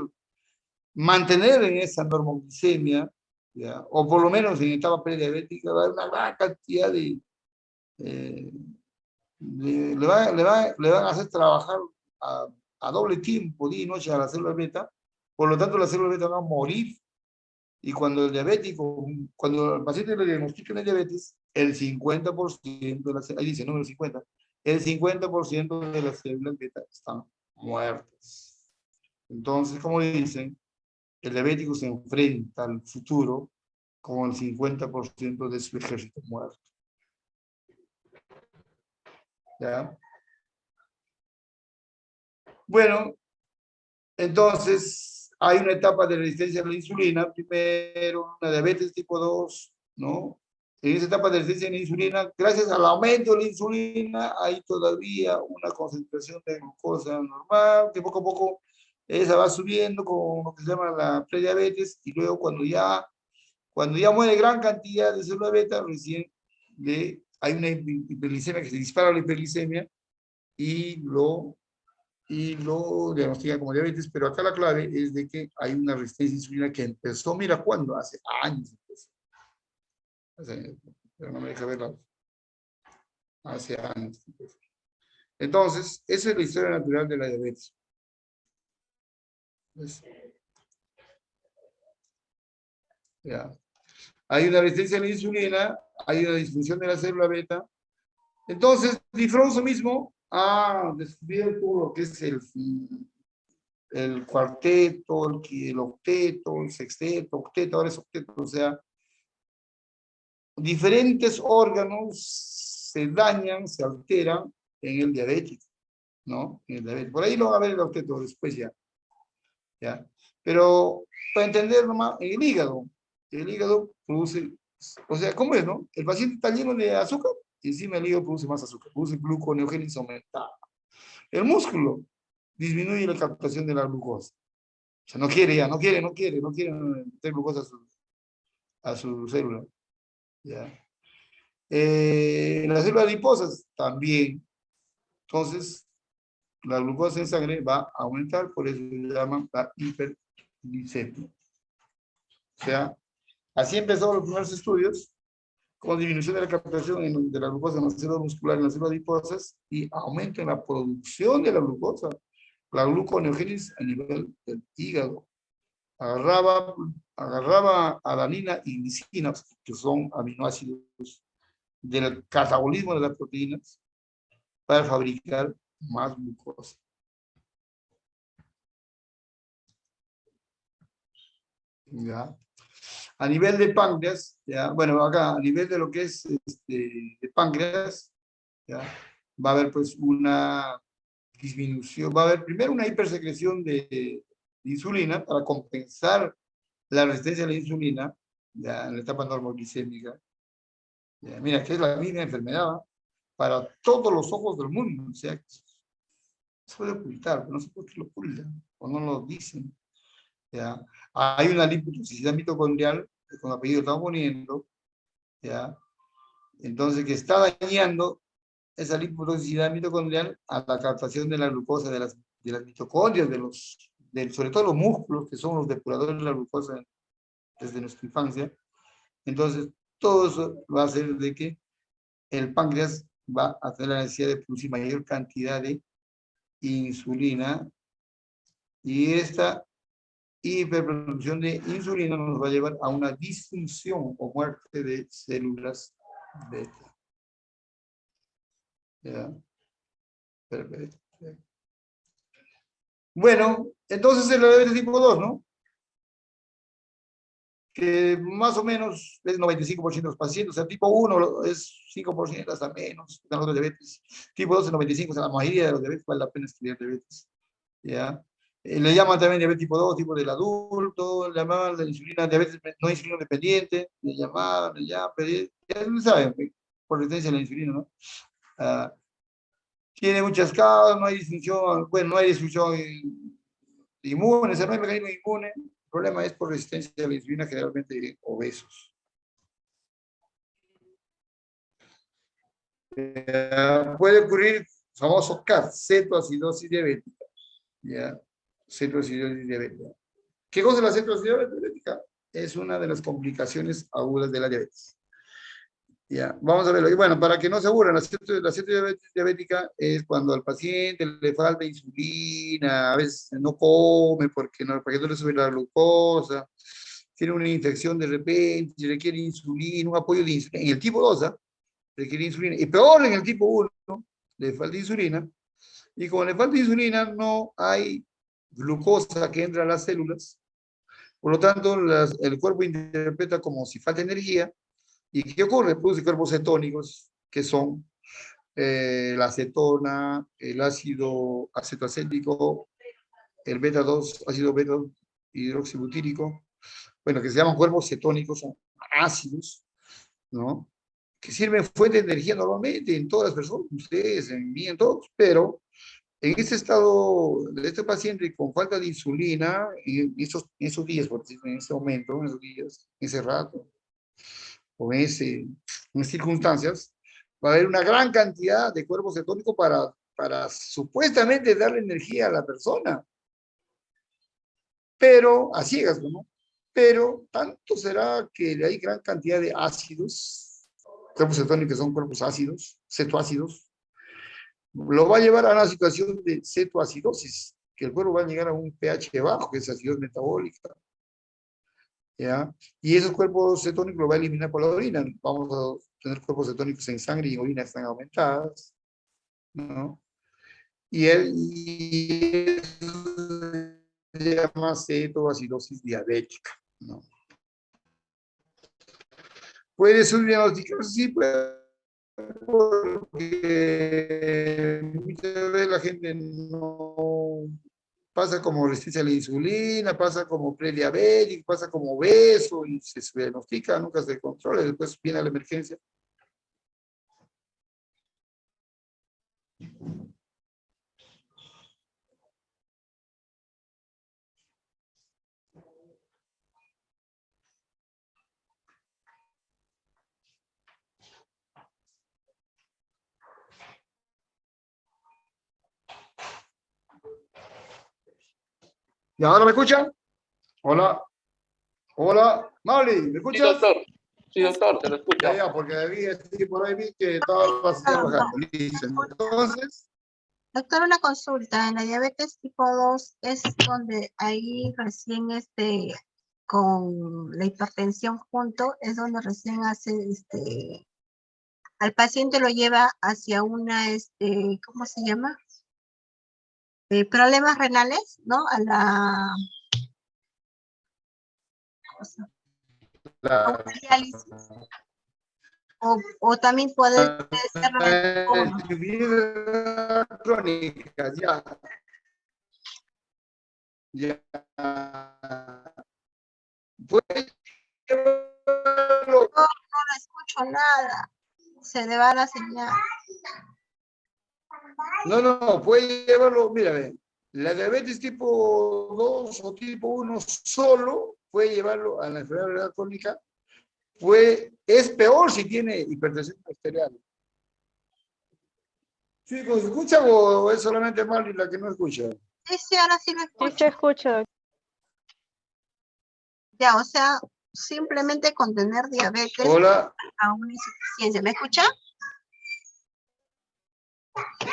mantener en esa normoglicemia, ¿ya? O por lo menos en etapa prediabética, va a haber una gran cantidad le van a hacer trabajar a doble tiempo, día y noche, a la célula beta. Por lo tanto, las células beta van a morir. Y cuando el paciente le diagnostican el diabetes, el 50% de las, ahí dice número 50, el 50% de las células beta están muertas. Entonces, como dicen, el diabético se enfrenta al futuro con el 50% de su ejército muerto. ¿Ya? Bueno, entonces hay una etapa de resistencia a la insulina, primero una diabetes tipo 2, ¿no? En esa etapa de resistencia a la insulina, gracias al aumento de la insulina, hay todavía una concentración de glucosa normal, que poco a poco esa va subiendo con lo que se llama la prediabetes, y luego cuando ya muere gran cantidad de células beta, recién hay una hiperglicemia, que se dispara la hiperglicemia, y lo diagnostican como diabetes. Pero acá la clave es de que hay una resistencia a insulina que empezó, mira cuándo, hace años empezó. Pero no me deja verla. Hace años empezó. Entonces, esa es la historia natural de la diabetes. ¿Ves? Ya. Hay una resistencia a la insulina, hay una disfunción de la célula beta. Entonces, Di Fronzo mismo ha descubierto lo que es el cuarteto, el octeto, el sexteto, octeto, ahora es octeto, o sea, diferentes órganos se dañan, se alteran en el diabético. ¿no? En el diabetes. Por ahí lo va a ver el objeto después ya. ¿Ya? Pero para entender nomás, el hígado produce, o sea, ¿cómo es, no? El paciente está lleno de azúcar y encima el hígado produce más azúcar, produce gluconeogénesis aumentada. El músculo disminuye la captación de la glucosa. O sea, no quiere meter glucosa a su célula. ¿Ya? Las células adiposas también. Entonces, la glucosa en sangre va a aumentar, por eso se llama la hiperglicemia. O sea, así empezaron los primeros estudios, con disminución de la captación de la glucosa en las células musculares, en las células adiposas, y aumento en la producción de la glucosa, la gluconeogénesis a nivel del hígado. Agarraba alanina y glicina, que son aminoácidos del catabolismo de las proteínas, para fabricar más glucosa. ¿Ya? A nivel de páncreas, ¿ya? Bueno, acá a nivel de lo que es de páncreas, ¿ya? Va a haber pues una disminución, va a haber primero una hipersecreción de insulina para compensar la resistencia a la insulina, ya en la etapa normoglicémica. Ya, mira, que es la misma enfermedad, ¿va? Para todos los ojos del mundo, o sea, se puede ocultar, pero no sé por qué lo ocultan, o no lo dicen. ¿Ya? Hay una lipotoxicidad mitocondrial, con apellido estamos poniendo, ¿ya? Entonces, que está dañando esa lipotoxicidad mitocondrial a la captación de la glucosa de las mitocondrias, sobre todo los músculos, que son los depuradores de la glucosa desde nuestra infancia. Entonces, todo eso va a hacer de que el páncreas va a tener la necesidad de producir mayor cantidad de insulina, y esta hiperproducción de insulina nos va a llevar a una disfunción o muerte de células beta. ¿Ya? Perfecto. Bueno, entonces el diabetes tipo 2, ¿no? Que más o menos es 95% de los pacientes, o sea, tipo 1 es 5%, hasta menos, de los diabetes. Tipo 2 es 95%, o sea, la mayoría de los diabetes vale la pena estudiar diabetes. ¿Ya? Le llaman también diabetes tipo 2, tipo del adulto, le llamaban la insulina, diabetes no insulino dependiente, le llamaban, ya no saben, por resistencia a la insulina, ¿no? Tiene muchas causas, no hay disfunción, bueno, no hay disfunción inmune, o sea, no hay mecanismo inmune. El problema es por resistencia a la insulina, generalmente obesos. Puede ocurrir famoso CAD, cetoacidosis diabética. ¿Ya? Cetoacidosis diabética. ¿Qué cosa es la cetoacidosis diabética? Es una de las complicaciones agudas de la diabetes. Ya, vamos a verlo. Y bueno, para que no se aburran, la cetoacidosis diabética es cuando al paciente le falta insulina, a veces no come porque no le sube la glucosa, tiene una infección de repente, requiere insulina, un apoyo de insulina. En el tipo 2, requiere insulina. Y peor en el tipo 1, le falta insulina. Y como le falta insulina, no hay glucosa que entra a las células. Por lo tanto, el cuerpo interpreta como si falta energía. ¿Y qué ocurre? Produce cuerpos cetónicos, que son la acetona, el ácido acetoacético, el beta-2, ácido beta-hidroxibutírico, bueno, que se llaman cuerpos cetónicos, son ácidos, ¿no? Que sirven fuente de energía normalmente en todas las personas, ustedes, en mí, en todos, pero en este estado de este paciente con falta de insulina, en esos días, por decirlo, en ese momento, en esos días, en ese rato, o en esas circunstancias, va a haber una gran cantidad de cuerpos cetónicos para supuestamente darle energía a la persona. Pero, a ciegas, ¿no? Pero, tanto será que hay gran cantidad de ácidos, cuerpos cetónicos que son cuerpos ácidos, cetoácidos, lo va a llevar a una situación de cetoacidosis, que el cuerpo va a llegar a un pH bajo, que es acidosis metabólica. ¿Ya? Y esos cuerpos cetónicos lo va a eliminar por la orina. Vamos a tener cuerpos cetónicos en sangre y en orina están aumentadas, ¿no? Y eso se llama cetoacidosis diabética, ¿no? ¿Puede subdiagnosticarse? Sí, puede porque muchas veces la gente no pasa como resistencia a la insulina, pasa como prediabético, pasa como obeso y se diagnostica, nunca se controla, después viene la emergencia. ¿Y ahora me escuchan? Hola. Hola. Mauli, ¿me Sí, escuchas? doctor. Sí, doctor, te lo escucho. Ya, porque por ahí vi que estabas trabajando. Listo. Entonces, Doctor, una consulta. En la diabetes tipo 2 es donde ahí recién con la hipertensión junto, es donde recién hace al paciente lo lleva hacia una ¿cómo se llama? Problemas renales, ¿no? A la a una diálisis. O también puede ser renal tipo 1. crónica, ya. Ya. Pues, No escucho nada. Se le va la señal. no, puede llevarlo, mira, ve, la diabetes tipo 2 o tipo 1 solo puede llevarlo a la enfermedad renal crónica, es peor si tiene hipertensión arterial. Chicos, ¿escucha o es solamente Marley la que no escucha? Sí, ahora sí lo Sí, escucho. se escucha, doctor. Ya, o sea, simplemente con tener diabetes Hola, a una insuficiencia. ¿Me escucha?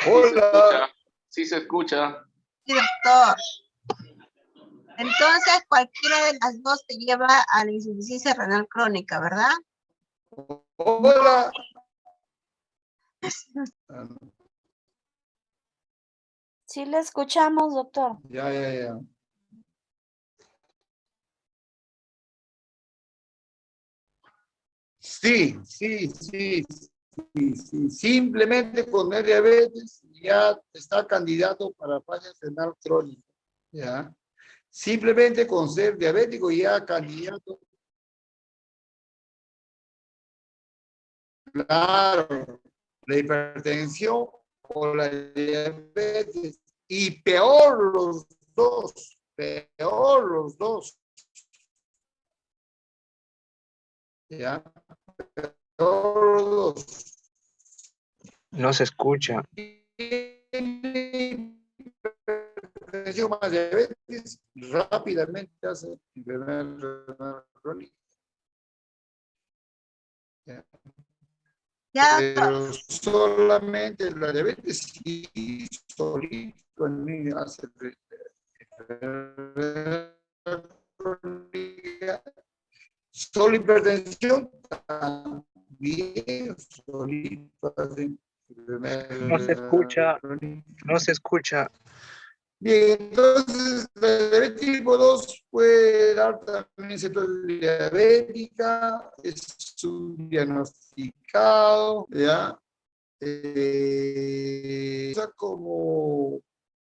hola. Sí se escucha. Sí, doctor. Entonces, cualquiera de las dos te lleva a la insuficiencia renal crónica, ¿verdad? Hola. Sí le escuchamos, doctor. Ya. Sí. Simplemente con el diabetes ya está candidato para falla renal crónica. ¿Ya? Simplemente con ser diabético ya candidato. Claro, la hipertensión o la diabetes. Y peor los dos. ¿Ya? Peor los dos. No se escucha. Hipertensión más diabetes rápidamente hace enfermedad renal crónica. ¿Ya? Ya, doctor. Pero solamente la diabetes sí, solito en mí hace crónica. Solo hipertensión también solito hace No se escucha. crónica. No se escucha. Bien, entonces la diabetes tipo 2 puede dar también cetosis diabética, es subdiagnosticado, ¿ya? O sea, como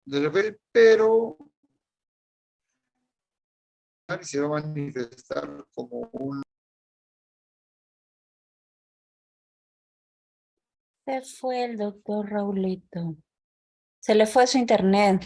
de repente, pero se va a manifestar como un... Se fue el doctor Raulito. Se le fue su internet.